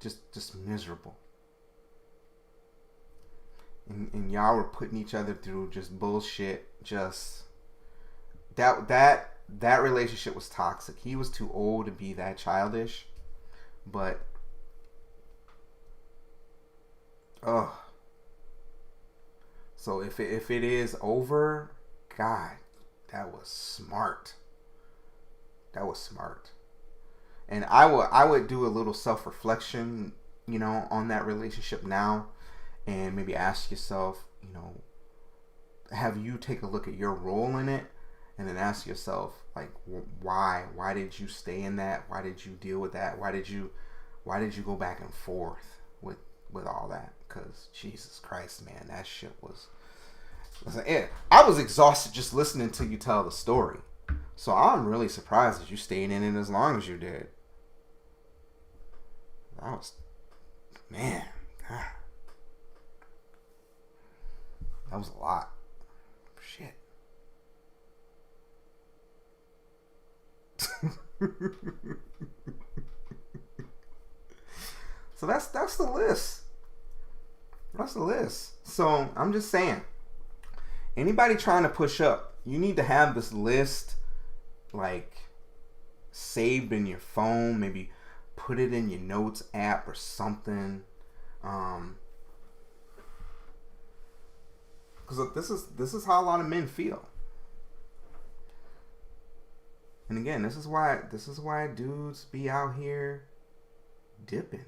Just miserable. And y'all were putting each other through just bullshit. Just that relationship was toxic. He was too old to be that childish. But so if it is over, God, that was smart. That was smart. And I would do a little self-reflection, on that relationship now, and maybe ask yourself, have you take a look at your role in it, and then ask yourself, like, why did you stay in that? Why did you deal with that? Why did you go back and forth with all that? Because Jesus Christ, man, that shit was. I was exhausted just listening to you tell the story. So I'm really surprised that you stayed in it as long as you did. That was, man, God. That was a lot. Shit. So that's the list. That's the list. So I'm just saying, anybody trying to push up You need to have this list like saved in your phone. Maybe put it in your notes app or something. Because this is how a lot of men feel. And again, this is why dudes be out here dipping.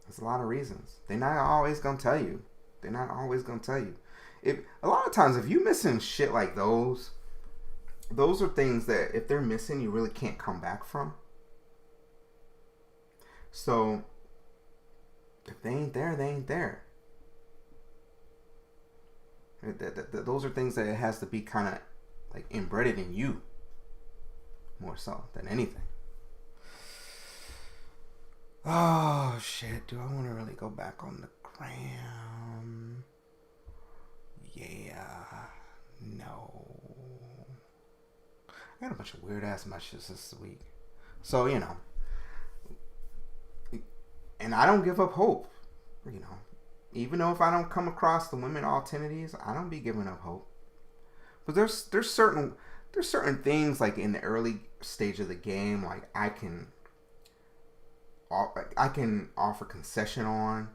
There's a lot of reasons. They're not always gonna tell you. If a lot of times, if you missing shit like those are things that if they're missing, you really can't come back from. So if they ain't there, they ain't there. Those are things that it has to be kind of like embedded in you more so than anything. Oh shit, do I want to really go back on the gram? Yeah. No. I got a bunch of weird ass messages this week. So, you know. And I don't give up hope. You know. Even though if I don't come across the women alternatives, I don't be giving up hope. But there's certain things like in the early stage of the game, like I can offer concession on,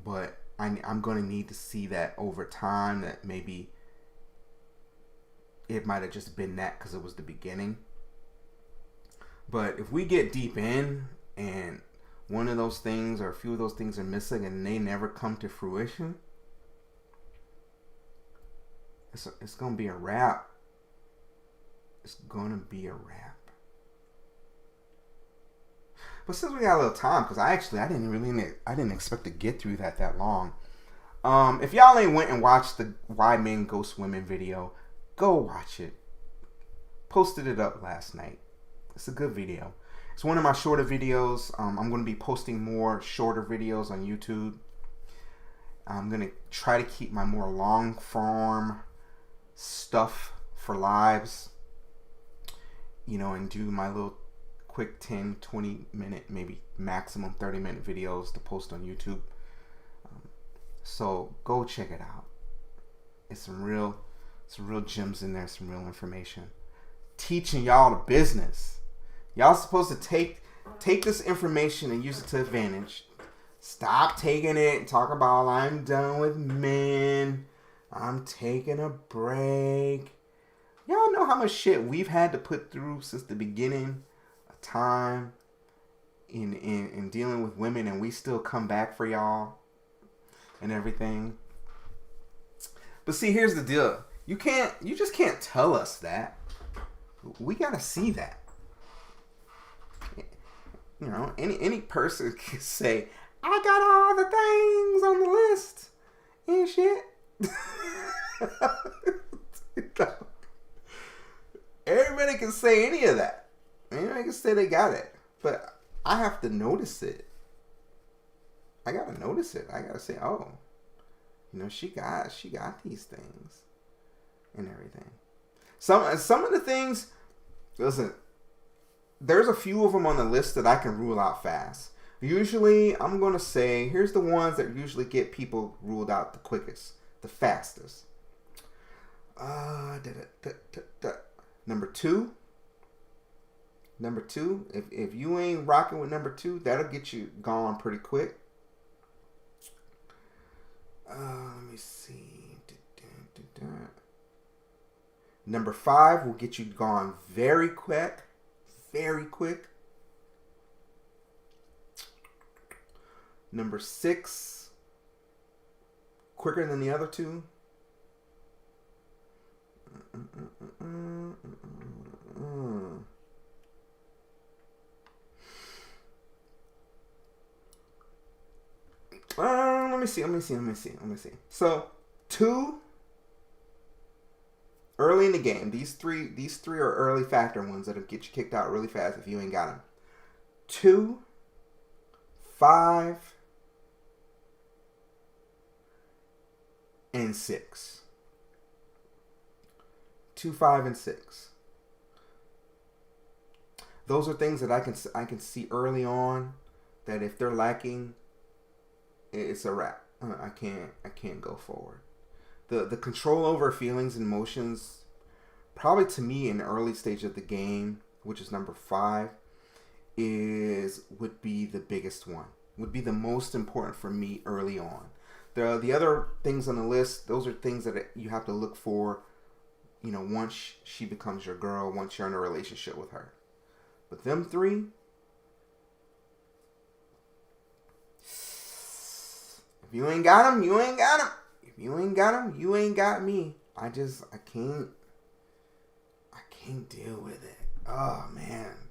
but I'm going to need to see that over time, that maybe it might have just been that because it was the beginning. But if we get deep in and one of those things or a few of those things are missing and they never come to fruition, it's going to be a wrap. It's going to be a wrap. But since we got a little time, because I didn't expect to get through that long. If y'all ain't went and watched the Why Men Ghost Women video, go watch it. Posted it up last night. It's a good video. It's one of my shorter videos. I'm going to be posting more shorter videos on YouTube. I'm going to try to keep my more long form stuff for lives. You know, and do my little quick 10, 20 minute, maybe maximum 30 minute videos to post on YouTube. So go check it out. It's some real gems in there, some real information. Teaching y'all the business. Y'all supposed to take this information and use it to advantage. Stop taking it and talk about I'm done with men. I'm taking a break. Y'all know how much shit we've had to put through since the beginning of time in dealing with women, and we still come back for y'all and everything. But see, here's the deal. You just can't tell us that. We gotta see that. You know, any person can say, I got all the things on the list and shit. Everybody can say any of that. Anybody can say they got it. But I have to notice it. I gotta notice it. I gotta say, oh, you know, she got these things and everything. Some of the things, listen, there's a few of them on the list that I can rule out fast. Usually, I'm going to say, here's the ones that usually get people ruled out the quickest, the fastest. Number two, if you ain't rocking with number 2, that'll get you gone pretty quick. Let me see. Number 5 will get you gone very quick. Very quick. Number 6, quicker than the other 2. Let me see. So 2, early in the game. These three are early factor ones that'll get you kicked out really fast if you ain't got them. 2, 5, and 6. 2, 5, and 6. Those are things that I can see early on that if they're lacking, it's a wrap. I can't go forward. the control over feelings and emotions, probably to me in the early stage of the game, which is number 5, would be the biggest one. Would be the most important for me early on. The other things on the list, those are things that you have to look for, once she becomes your girl, once you're in a relationship with her. But them 3, if you ain't got them, you ain't got them. If you ain't got them, you ain't got me. I can't deal with it. Oh, man.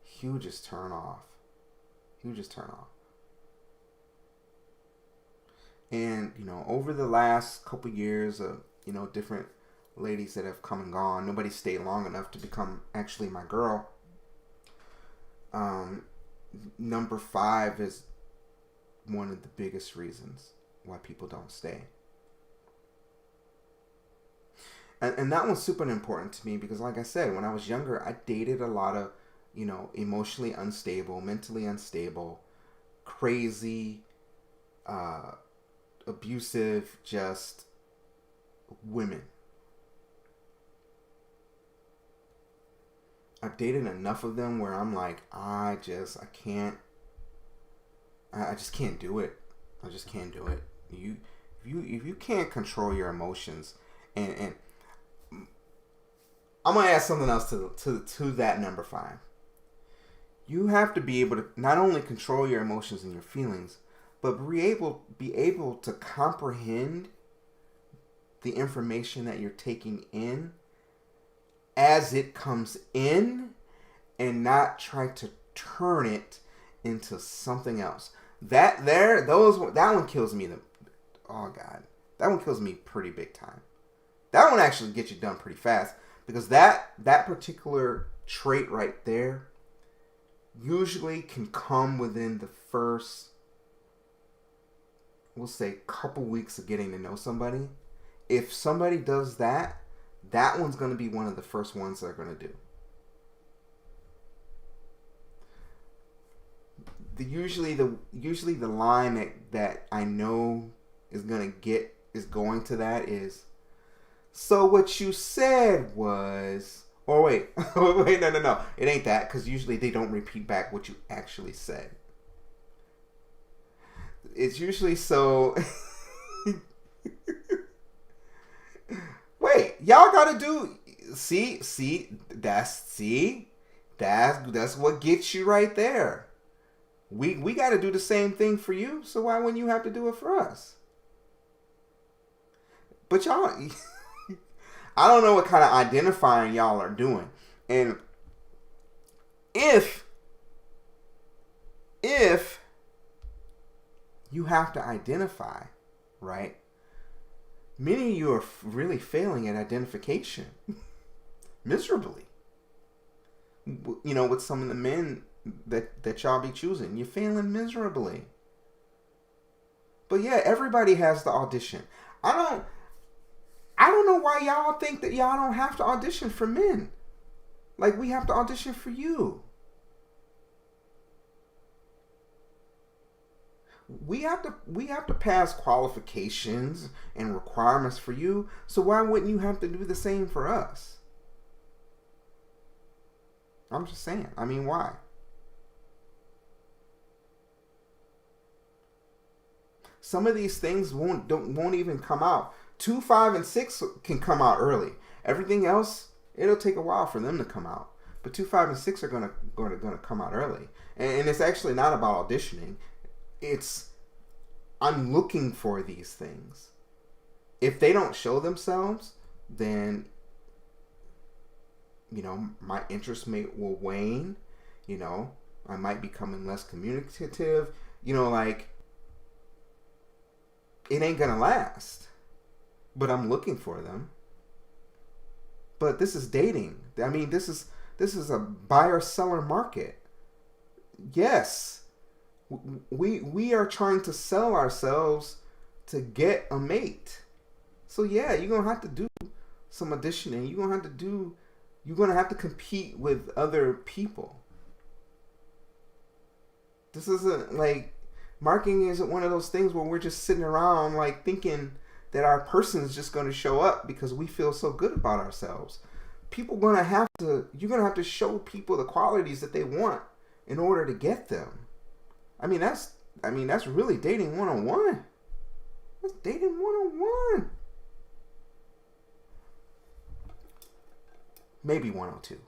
Hugest turn off. And, over the last couple years of, different ladies that have come and gone, nobody stayed long enough to become actually my girl. Number 5 is one of the biggest reasons why people don't stay. And that one's super important to me because, like I said, when I was younger, I dated a lot of, emotionally unstable, mentally unstable, crazy, abusive, just women. I've dated enough of them where I'm like, I just can't do it. I just can't do it. If you can't control your emotions, and I'm gonna add something else to that number 5. You have to be able to not only control your emotions and your feelings, but be able to comprehend the information that you're taking in as it comes in, and not try to turn it into something else. That one kills me. Oh God, that one kills me pretty big time. That one actually gets you done pretty fast because that particular trait right there usually can come within the first, we'll say, couple weeks of getting to know somebody. If somebody does that, that one's going to be one of the first ones they're going to do. Usually the line that I know is going to that is, so what you said was, or wait, no, it ain't that, because usually they don't repeat back what you actually said. It's usually so. Wait, y'all gotta do. That's what gets you right there. We got to do the same thing for you, so why wouldn't you have to do it for us? But y'all, I don't know what kind of identifying y'all are doing. And if you have to identify, right? Many of you are really failing at identification miserably. With some of the men that y'all be choosing, you're failing miserably. But yeah, everybody has the audition. I don't know why y'all think that y'all don't have to audition for men. Like we have to audition for you. We have to pass qualifications and requirements for you. So why wouldn't you have to do the same for us? I'm just saying. I mean, why? Some of these things won't even come out. 2, 5, and 6 can come out early. Everything else, it'll take a while for them to come out. But 2, 5, and 6 are gonna come out early. And it's actually not about auditioning. It's I'm looking for these things. If they don't show themselves, then my interest will wane. I might become less communicative. It ain't gonna last. But I'm looking for them. But this is dating. I mean, this is a buyer-seller market. Yes. We are trying to sell ourselves to get a mate. So yeah, you're going to have to do some auditioning. You're going to have to compete with other people. This isn't like, marketing isn't one of those things where we're just sitting around like thinking that our person is just going to show up because we feel so good about ourselves. You're going to have to show people the qualities that they want in order to get them. That's really dating 101. That's dating 101. Maybe 102.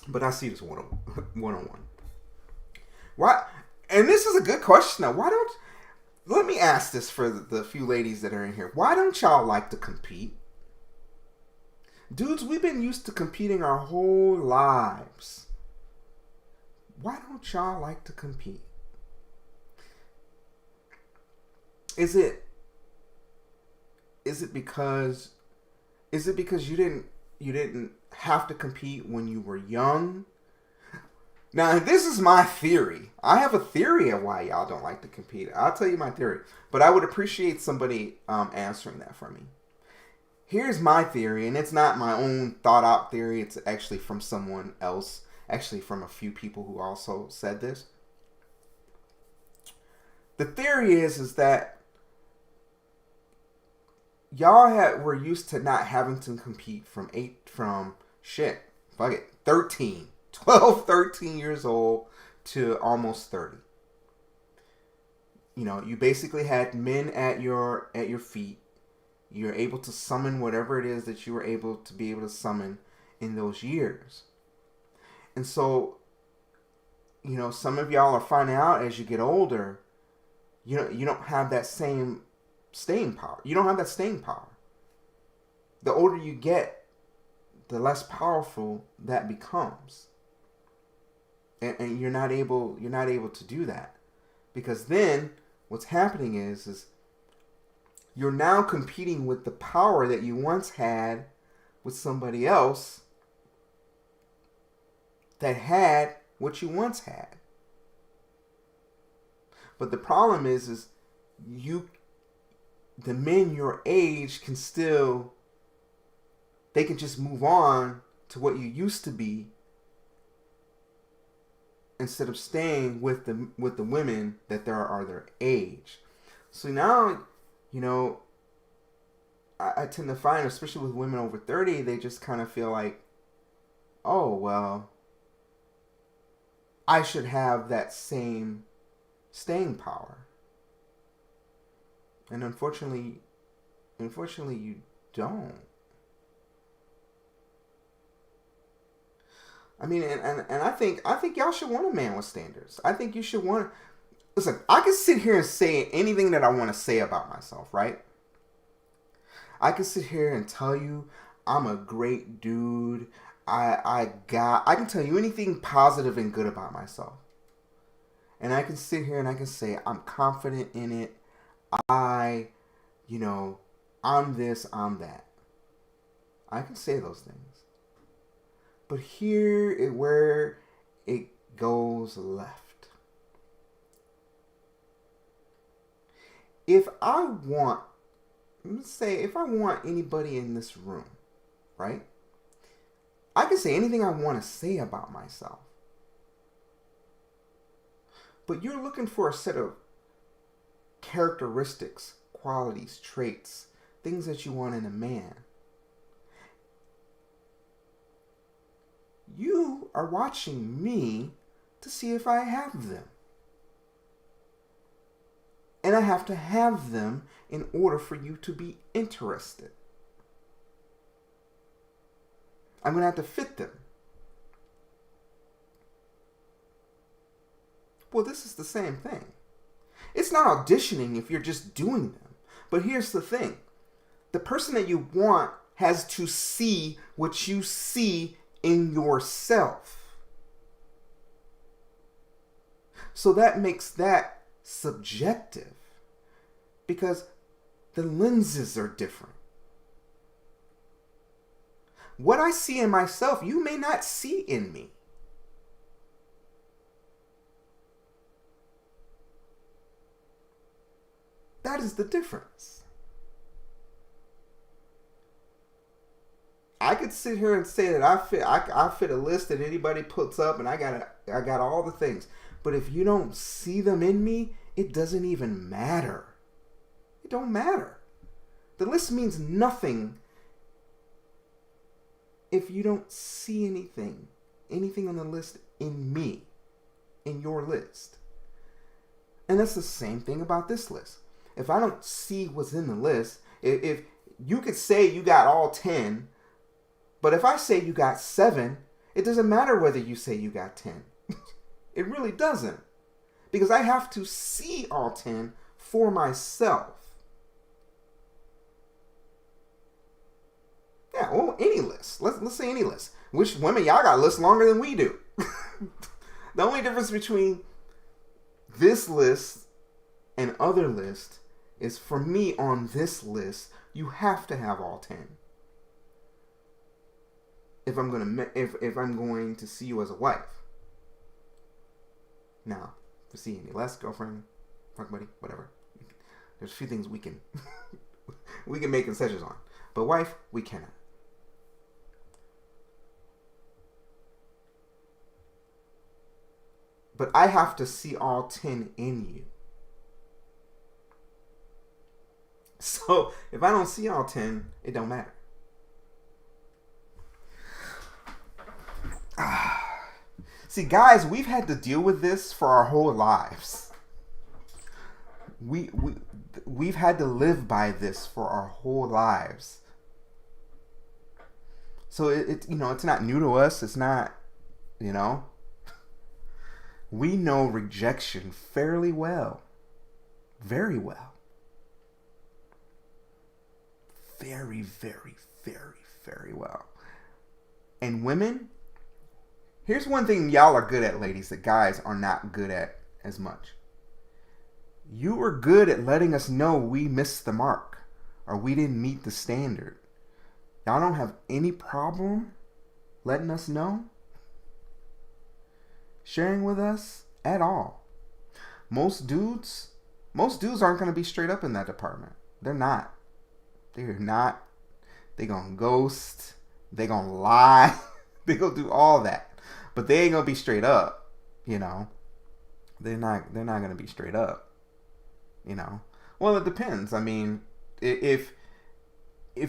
But I see this 101. Why? And this is a good question now. Let me ask this for the few ladies that are in here. Why don't y'all like to compete? Dudes, we've been used to competing our whole lives. Why don't y'all like to compete? Is it because you didn't have to compete when you were young? Now, this is my theory. I have a theory of why y'all don't like to compete. I'll tell you my theory. But I would appreciate somebody answering that for me. Here's my theory, and it's not my own thought-out theory. It's actually from someone else. Actually, from a few people who also said this. The theory is that y'all were used to not having to compete from 13 years old to almost 30. You basically had men at your feet. You're able to summon whatever it is that you were able to summon in those years. And so, some of y'all are finding out as you get older, you don't have that same staying power. You don't have that staying power. The older you get, the less powerful that becomes. And you're not able to do that. Because then what's happening is you're now competing with the power that you once had with somebody else that had what you once had. But the problem is the men your age they can just move on to what you used to be instead of staying with the women that are their age. So now, I tend to find, especially with women over 30, they just kind of feel like, oh, well, I should have that same staying power. And unfortunately, you don't. And I think y'all should want a man with standards. I think you should want. Listen, I can sit here and say anything that I want to say about myself, right? I can sit here and tell you I'm a great dude. I can tell you anything positive and good about myself. And I can sit here and I can say I'm confident in it. I'm this, I'm that. I can say those things. But here is where it goes left. If I want anybody in this room, right? I can say anything I want to say about myself. But you're looking for a set of characteristics, qualities, traits, things that you want in a man. You are watching me to see if I have them. And I have to have them in order for you to be interested. I'm going to have to fit them. Well, this is the same thing. It's not auditioning if you're just doing them. But here's the thing. The person that you want has to see what you see in yourself. So that makes that subjective. Because the lenses are different. What I see in myself, you may not see in me. That is the difference. I could sit here and say that I fit a list that anybody puts up, and I got all the things. But if you don't see them in me, it doesn't even matter. It don't matter. The list means nothing if you don't see anything on the list in me, in your list. And that's the same thing about this list. If I don't see what's in the list, if you could say you got all 10, but if I say you got 7, it doesn't matter whether you say you got 10. It really doesn't. Because I have to see all 10 for myself. Yeah, well, any list. Let's say any list. Which women, y'all got lists longer than we do. The only difference between this list and other lists is, for me, on this list, you have to have all 10. If I'm going to see you as a wife. Now, to see any less, girlfriend, fuck buddy, whatever. There's a few things we can we can make concessions on. But wife, we cannot. But I have to see all 10 in you. So, if I don't see all 10, it don't matter. See, guys, we've had to deal with this for our whole lives. We've had to live by this for our whole lives. So it's not new to us. It's not, we know rejection fairly well. Very well. Very, very, very, very well. And women, here's one thing y'all are good at, ladies, that guys are not good at as much. You are good at letting us know we missed the mark or we didn't meet the standard. Y'all don't have any problem letting us know, sharing with us at all. Most dudes aren't going to be straight up in that department. They're not. They're not. They gonna ghost. They gonna lie. They gonna do all that. But they ain't gonna be straight up. They're not gonna be straight up. Well, it depends. I mean, if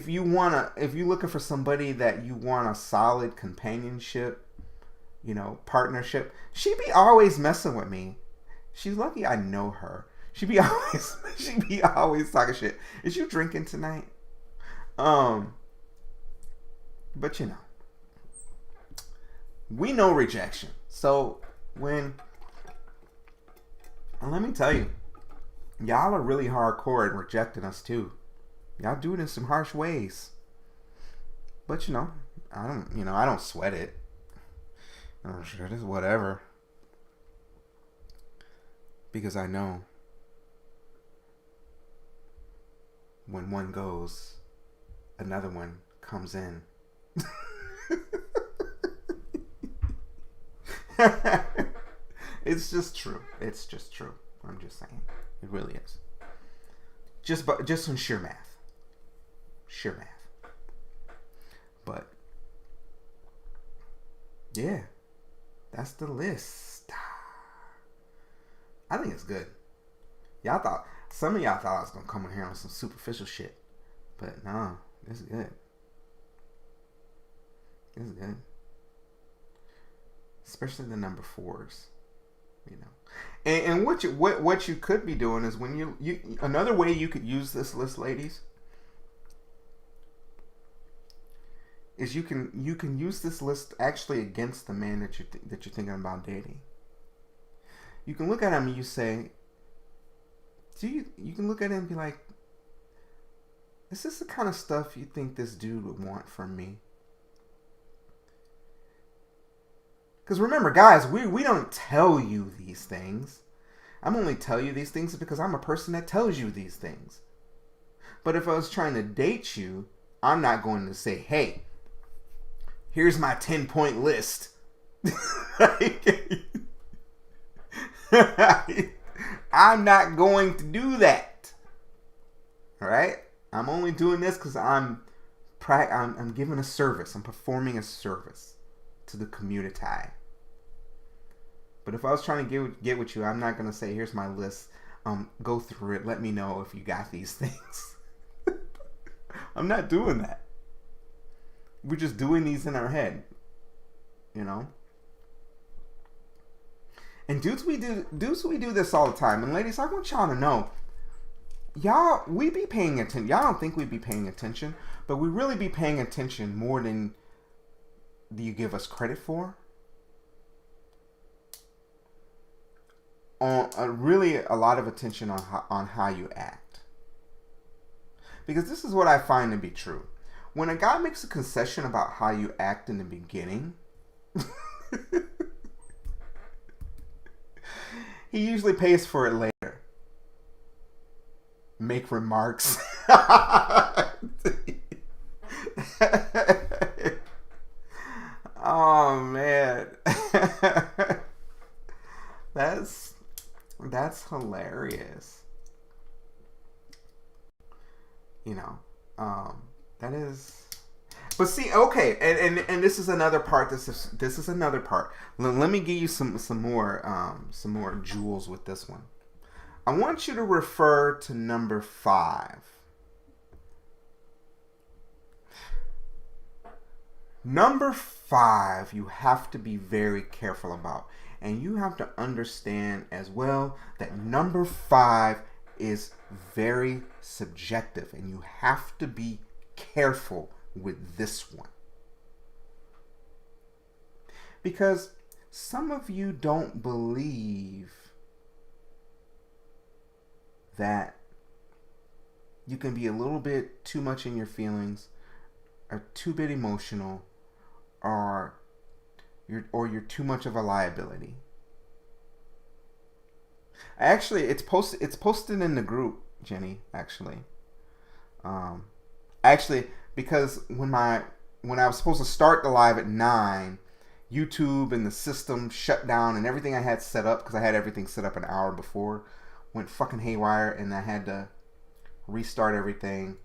you're looking for somebody that you want a solid companionship, partnership, she be always messing with me. She's lucky I know her. She be always talking shit. Is you drinking tonight? But we know rejection. So and let me tell you, y'all are really hardcore at rejecting us too. Y'all do it in some harsh ways. But I don't sweat it. Oh shit, it's whatever. Because I know when one goes, another one comes in. It's just true. It's just true. I'm just saying. It really is. Just on sheer math. Sheer math. But yeah, that's the list. I think it's good. Some of y'all thought I was gonna come in here on some superficial shit, but no, it's good. It's good. Especially the number 4s, And what you could be doing is when you another way you could use this list, ladies, is you can use this list actually against the man that you're thinking about dating. You can look at him and you say, you can look at him and be like, is this the kind of stuff you think this dude would want from me? Because remember, guys, we don't tell you these things. I'm only telling you these things because I'm a person that tells you these things. But if I was trying to date you, I'm not going to say, hey, here's my 10-point list. I'm not going to do that. All right? I'm only doing this because I'm giving a service. I'm performing a service to the community. But if I was trying to get with you, I'm not going to say, here's my list. Go through it. Let me know if you got these things. I'm not doing that. We're just doing these in our head, you know. And dudes, we do this all the time. And ladies, I want y'all to know, y'all, we be paying attention. Y'all don't think we be paying attention, but we really be paying attention more than you give us credit for. On really a lot of attention on how you act. Because this is what I find to be true. When a guy makes a concession about how you act in the beginning, he usually pays for it later. Make remarks. Oh man. That's hilarious. You know, that is. But see, okay, and this is another part. This is another part. Let me give you some more jewels with this one. I want you to refer to number 5. Number 5, you have to be very careful about. And you have to understand as well that number 5 is very subjective. And you have to be careful with this one. Because some of you don't believe that you can be a little bit too much in your feelings, or too bit emotional, or you're too much of a liability. Actually, it's posted in the group, Jenny. Actually, because when I was supposed to start the live at 9, YouTube and the system shut down, and everything I had set up, because I had everything set up an hour before, went fucking haywire, and I had to restart everything.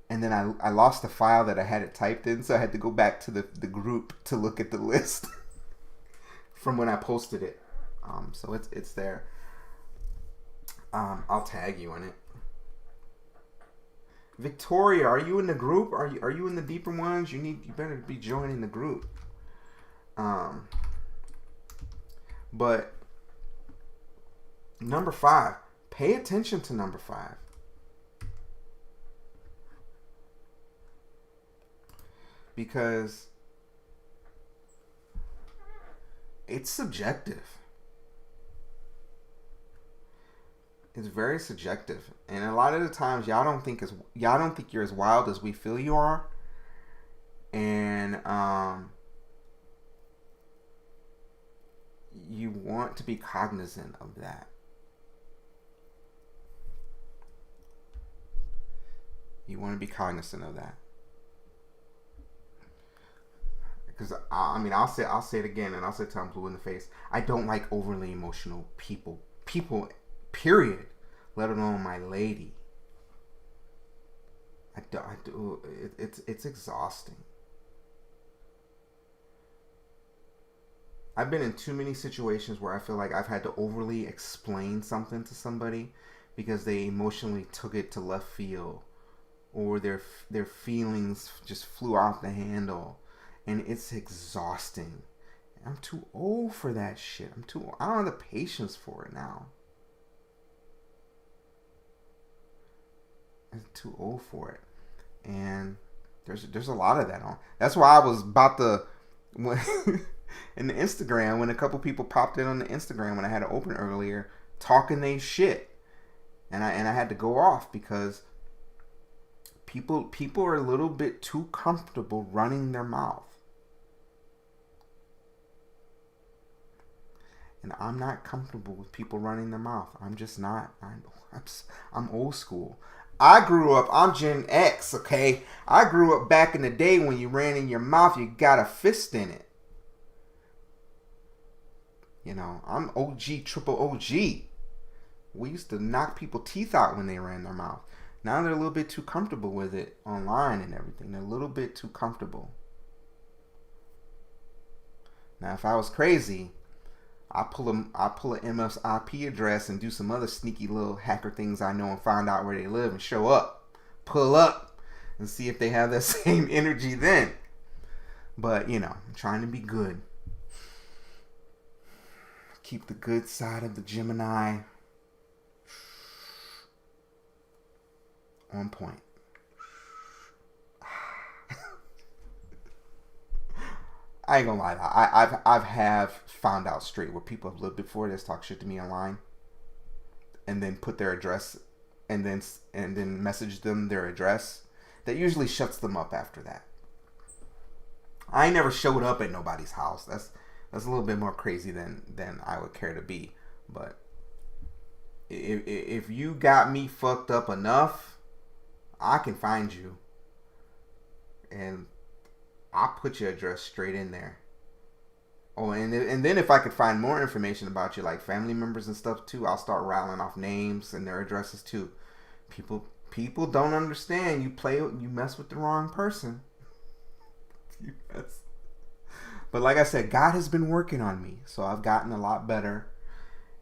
And then I lost the file that I had it typed in, so I had to go back to the group to look at the list from when I posted it. So it's there. I'll tag you in it. Victoria, are you in the group? Are you in the deeper ones? You better be joining the group. But number 5, pay attention to number 5. Because it's subjective. It's very subjective, and a lot of the times y'all don't think you're as wild as we feel you are, and you want to be cognizant of that. You want to be cognizant of that. Because I'll say it again, and I'll say it till I'm blue in the face. I don't like overly emotional people, period. Let alone my lady. I do. It's exhausting. I've been in too many situations where I feel like I've had to overly explain something to somebody because they emotionally took it to left field, or their feelings just flew off the handle. And it's exhausting. I'm too old for that shit. I don't have the patience for it now. I'm too old for it. And there's a lot of that on. That's why I was about to in the Instagram, when a couple people popped in on the Instagram when I had it open earlier, talking they shit. And I had to go off because people are a little bit too comfortable running their mouth. And I'm not comfortable with people running their mouth. I'm just not. I'm old school. I'm Gen X, okay? I grew up back in the day when you ran in your mouth, you got a fist in it. You know, I'm OG, triple OG. We used to knock people's teeth out when they ran their mouth. Now they're a little bit too comfortable with it online and everything. They're a little bit too comfortable. Now, if I was crazy, I pull a MS IP address and do some other sneaky little hacker things I know and find out where they live and show up, pull up, and see if they have that same energy then. But, you know, I'm trying to be good. Keep the good side of the Gemini on point. I ain't gonna lie. I've have found out straight where people have lived before. Just talk shit to me online, and then put their address, and then message them their address. That usually shuts them up after that. I never showed up at nobody's house. That's a little bit more crazy than I would care to be. But if you got me fucked up enough, I can find you, and I'll put your address straight in there. Oh, and then if I could find more information about you, like family members and stuff too, I'll start rattling off names and their addresses too. People don't understand. You mess with the wrong person. But like I said, God has been working on me, so I've gotten a lot better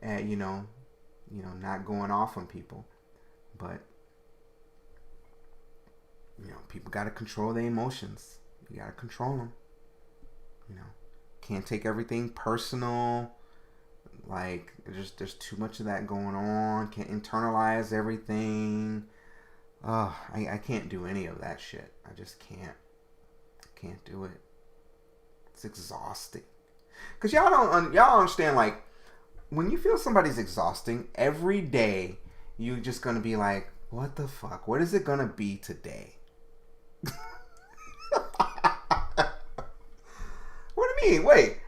at not going off on people. But people got to control their emotions. You got to control them. Can't take everything personal. Like there's too much of that going on. Can't internalize everything. I can't do any of that shit. I just can't. Can't do it. It's exhausting. Cause y'all understand, like, when you feel somebody's exhausting, every day you're just gonna be like, what the fuck? What is it gonna be today? What do you mean? Wait,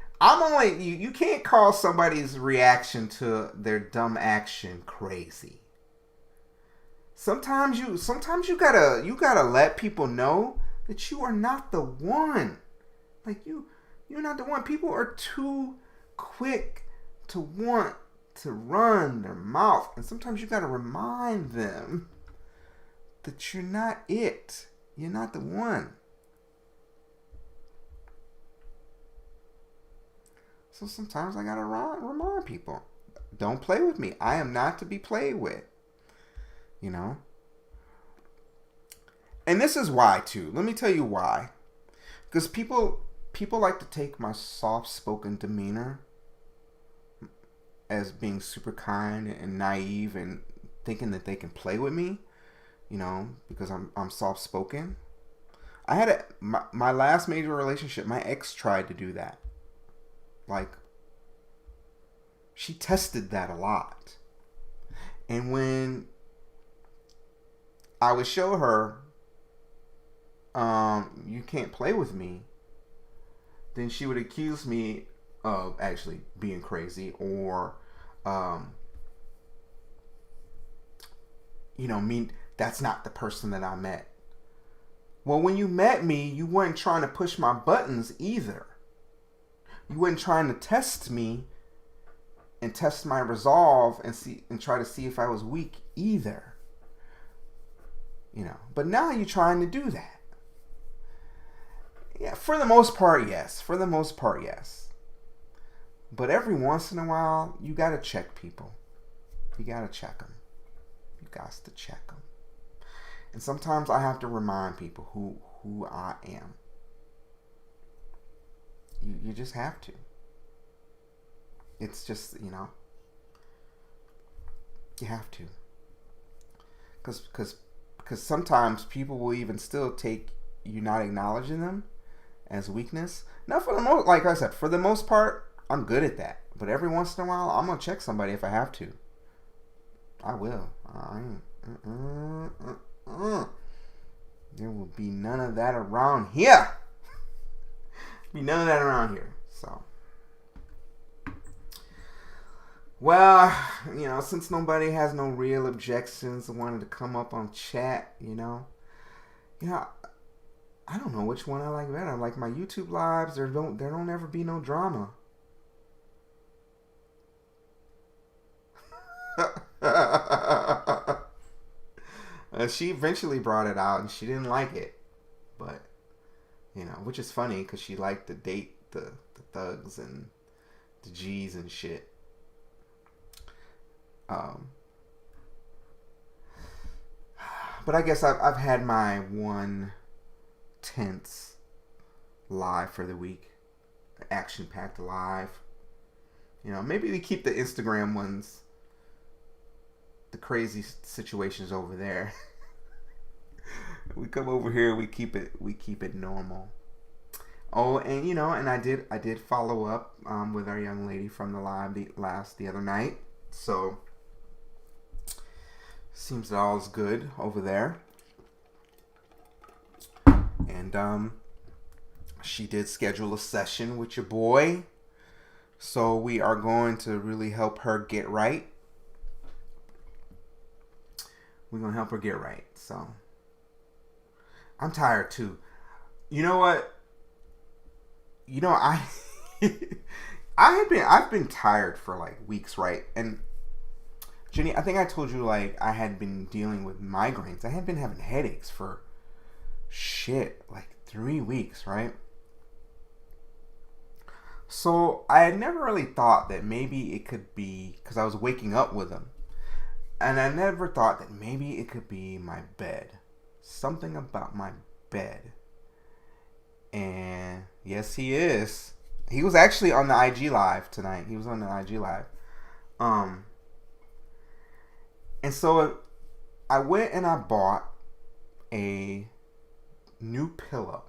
you can't call somebody's reaction to their dumb action crazy. Sometimes you gotta let people know that you are not the one. Like you're not the one. People are too quick to want to run their mouth. And sometimes you gotta remind them that you're not it. You're not the one. So sometimes I gotta remind people, don't play with me. I am not to be played with. And this is why too. Let me tell you why. Because people like to take my soft-spoken demeanor as being super kind and naive and thinking that they can play with me, because I'm soft-spoken. I had my last major relationship, my ex tried to do that. Like, she tested that a lot. And when I would show her, you can't play with me, then she would accuse me of actually being crazy or, that's not the person that I met. Well, when you met me, you weren't trying to push my buttons either. You weren't trying to test me and test my resolve and try to see if I was weak either. But now you're trying to do that. Yeah, for the most part, yes. But every once in a while, you gotta check people. You gotta check them. You got to check them. And sometimes I have to remind people who I am. You just have to. It's just, you have to. Because sometimes people will even still take you not acknowledging them as weakness. Now, like I said, for the most part, I'm good at that. But every once in a while, I'm going to check somebody if I have to. I will. There will be none of that around here. So, well, since nobody has no real objections, I wanted to come up on chat, I don't know which one I like better. Like my YouTube lives, there don't ever be no drama. She eventually brought it out and she didn't like it, but which is funny because she liked to date the thugs and the G's and shit. But I guess I've had my one tense live for the week. Action-packed live. You know, maybe we keep the Instagram ones, the crazy situations over there. We come over here, we keep it normal. Oh, and you know, and I did follow up with our young lady from the live the other night. So seems that all's good over there. And she did schedule a session with your boy. So we are going to really help her get right. We're going to help her get right. So I'm tired too. You know what? You know, I've been tired for like weeks, right? And Jenny, I think I told you like I had been dealing with migraines. I had been having headaches for like 3 weeks, right? So I had never really thought that maybe it could be because I was waking up with them. And I never thought that maybe it could be my bed. Something about my bed. And yes, he is. He was actually on the IG Live tonight. He was on the IG Live. And so I went and I bought a new pillow.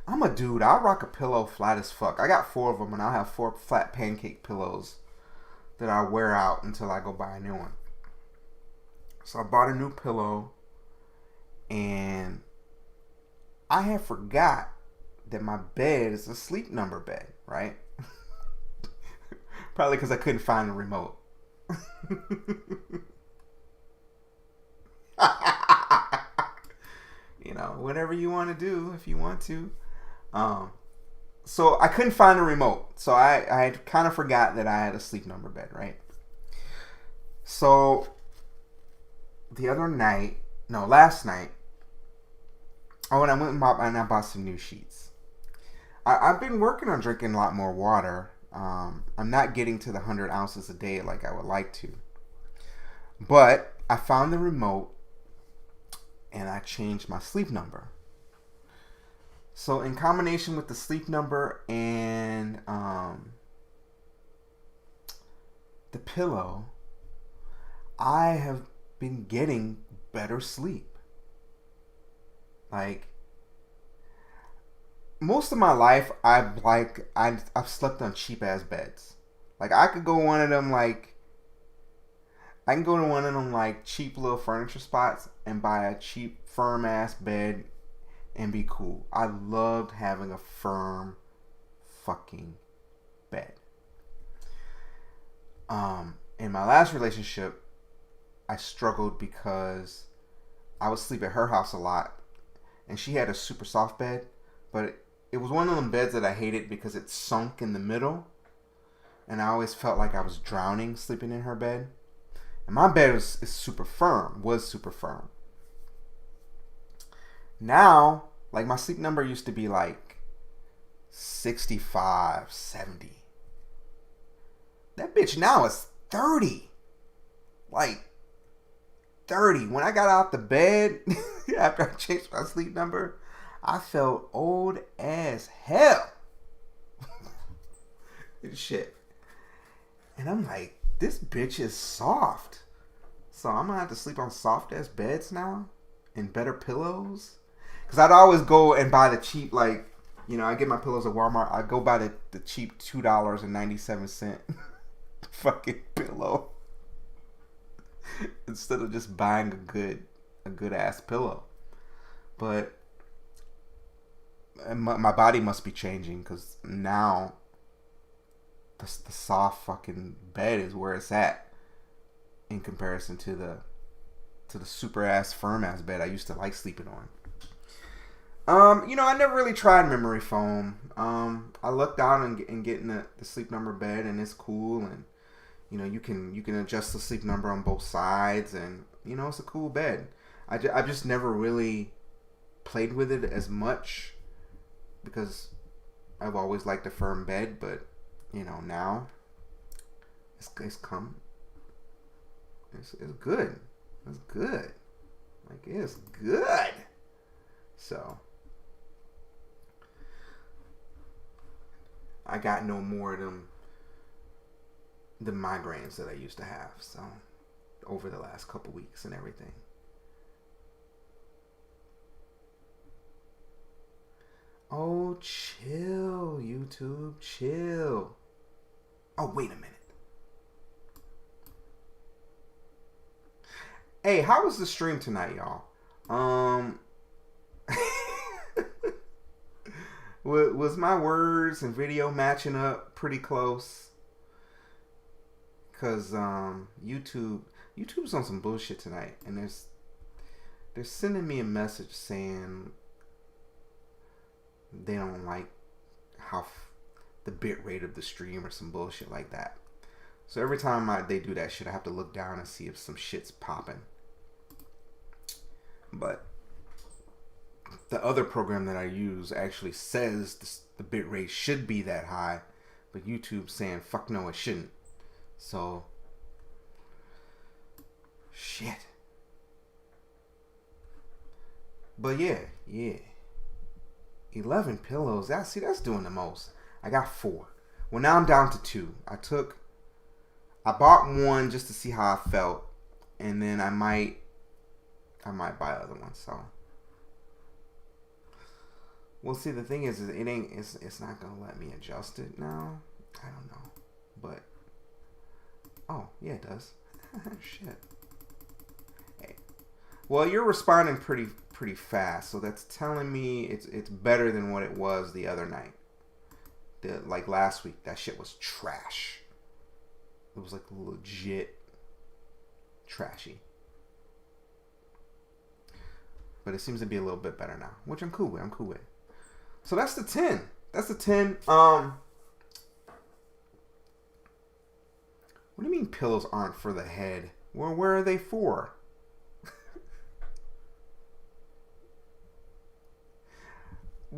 I'm a dude. I'll rock a pillow flat as fuck. I got 4 of them, and I'll have 4 flat pancake pillows that I wear out until I go buy a new one. So I bought a new pillow, and I had forgot that my bed is a sleep number bed, right? Probably because I couldn't find the remote. You know, whatever you want to do, if you want to. So I couldn't find the remote. So I had kind of forgot that I had a sleep number bed, right? So last night, and I went and bought some new sheets. I've been working on drinking a lot more water. I'm not getting to the 100 ounces a day like I would like to. But I found the remote and I changed my sleep number. So in combination with the sleep number and the pillow, I have been getting better sleep. Like most of my life, I've slept on cheap ass beds. Like I could go one of them I can go to one of them like cheap little furniture spots and buy a cheap firm ass bed and be cool. I loved having a firm fucking bed. In my last relationship, I struggled because I would sleep at her house a lot, and she had a super soft bed, but it was one of them beds that I hated because it sunk in the middle, and I always felt like I was drowning sleeping in her bed. And my bed was super firm. Now, like my sleep number used to be like 65, 70. That bitch now is 30. Like 30. When I got out the bed after I changed my sleep number, I felt old as hell. Shit. And I'm like, this bitch is soft. So I'm gonna have to sleep on soft ass beds now and better pillows. Cause I'd always go and buy the cheap, like, you know, I get my pillows at Walmart. I go buy the cheap $2.97 fucking pillow instead of just buying a good ass pillow. But my body must be changing because now the soft fucking bed is where it's at in comparison to the super ass firm ass bed I used to like sleeping on. You know, I never really tried memory foam. I looked out and getting the sleep number bed, and it's cool, and you know you can adjust the sleep number on both sides, and you know it's a cool bed. I just never really played with it as much because I've always liked a firm bed, but you know now it's good. It's good. Like, it's good. So, I got no more of them, the migraines that I used to have. So, over the last couple weeks and everything. Oh, chill, YouTube, chill. Oh, wait a minute. Hey, how was the stream tonight, y'all? Was my words and video matching up pretty close? Cause YouTube's on some bullshit tonight, and they're sending me a message saying they don't like how the bit rate of the stream or some bullshit like that. So every time they do that shit, I have to look down and see if some shit's popping. But the other program that I use actually says the bit rate should be that high, but YouTube's saying fuck no, it shouldn't. So shit. But yeah. 11 pillows. That's doing the most. I got 4. Well, now I'm down to 2. I bought one just to see how I felt, and then I might buy other ones. So we'll see. The thing is it's not gonna let me adjust it now. I don't know, but oh yeah, it does. Shit. Hey, well, you're responding pretty fast, so that's telling me it's better than what it was the other night. Like last week, that shit was trash. It was like legit trashy. But it seems to be a little bit better now, which I'm cool with. So that's the 10. What do you mean pillows aren't for the head? Well, where are they for?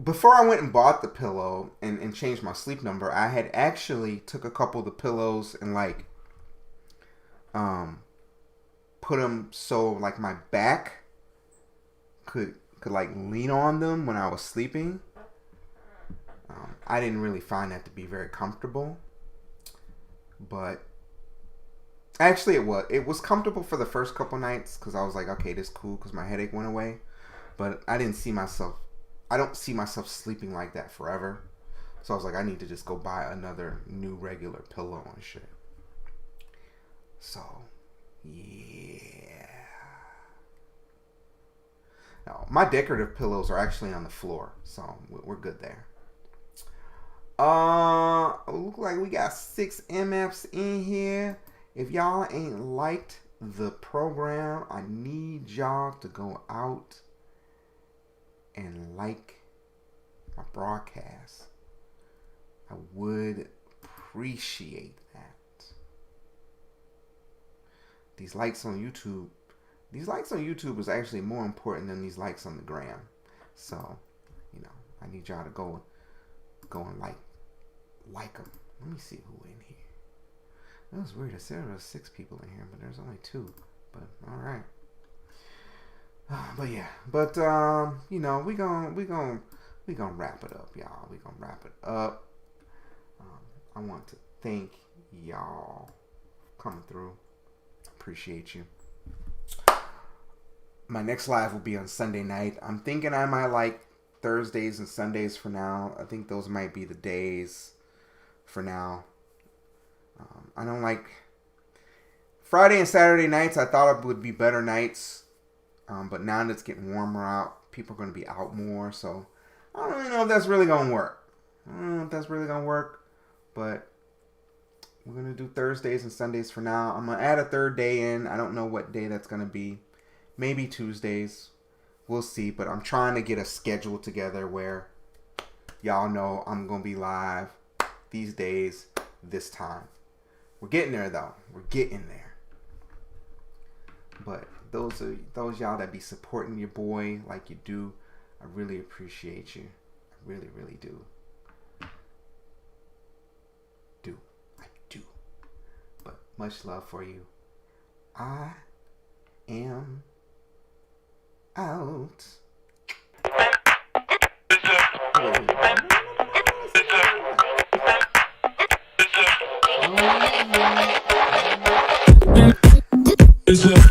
Before I went and bought the pillow and changed my sleep number, I had actually took a couple of the pillows and like put them so like my back could like lean on them when I was sleeping. I didn't really find that to be very comfortable, but actually it was comfortable for the first couple nights because I was like, okay, this is cool because my headache went away. But I don't see myself sleeping like that forever. So I was like, I need to just go buy another new regular pillow and shit. So yeah. Now, my decorative pillows are actually on the floor, so we're good there. Look like we got 6 MFs in here. If y'all ain't liked the program, I need y'all to go out and like my broadcast. I would appreciate that. These likes on YouTube is actually more important than these likes on the gram. So, I need y'all to go and like them. Let me see who in here. That was weird. I said there was 6 people in here, but there's only 2. But all right. But yeah, we gonna wrap it up, y'all. We gonna wrap it up. I want to thank y'all coming through. Appreciate you. My next live will be on Sunday night. I'm thinking I might like Thursdays and Sundays for now. I think those might be the days for now. I don't like Friday and Saturday nights. I thought it would be better nights. But now that it's getting warmer out, people are going to be out more. So I don't really know if that's really going to work. But we're going to do Thursdays and Sundays for now. I'm going to add a third day in. I don't know what day that's going to be. Maybe Tuesdays. We'll see. But I'm trying to get a schedule together where y'all know I'm going to be live these days, this time. We're getting there, though. We're getting there. But those y'all that be supporting your boy like you do, I really appreciate you. I really, really do. I do. But much love for you. I am out. It's a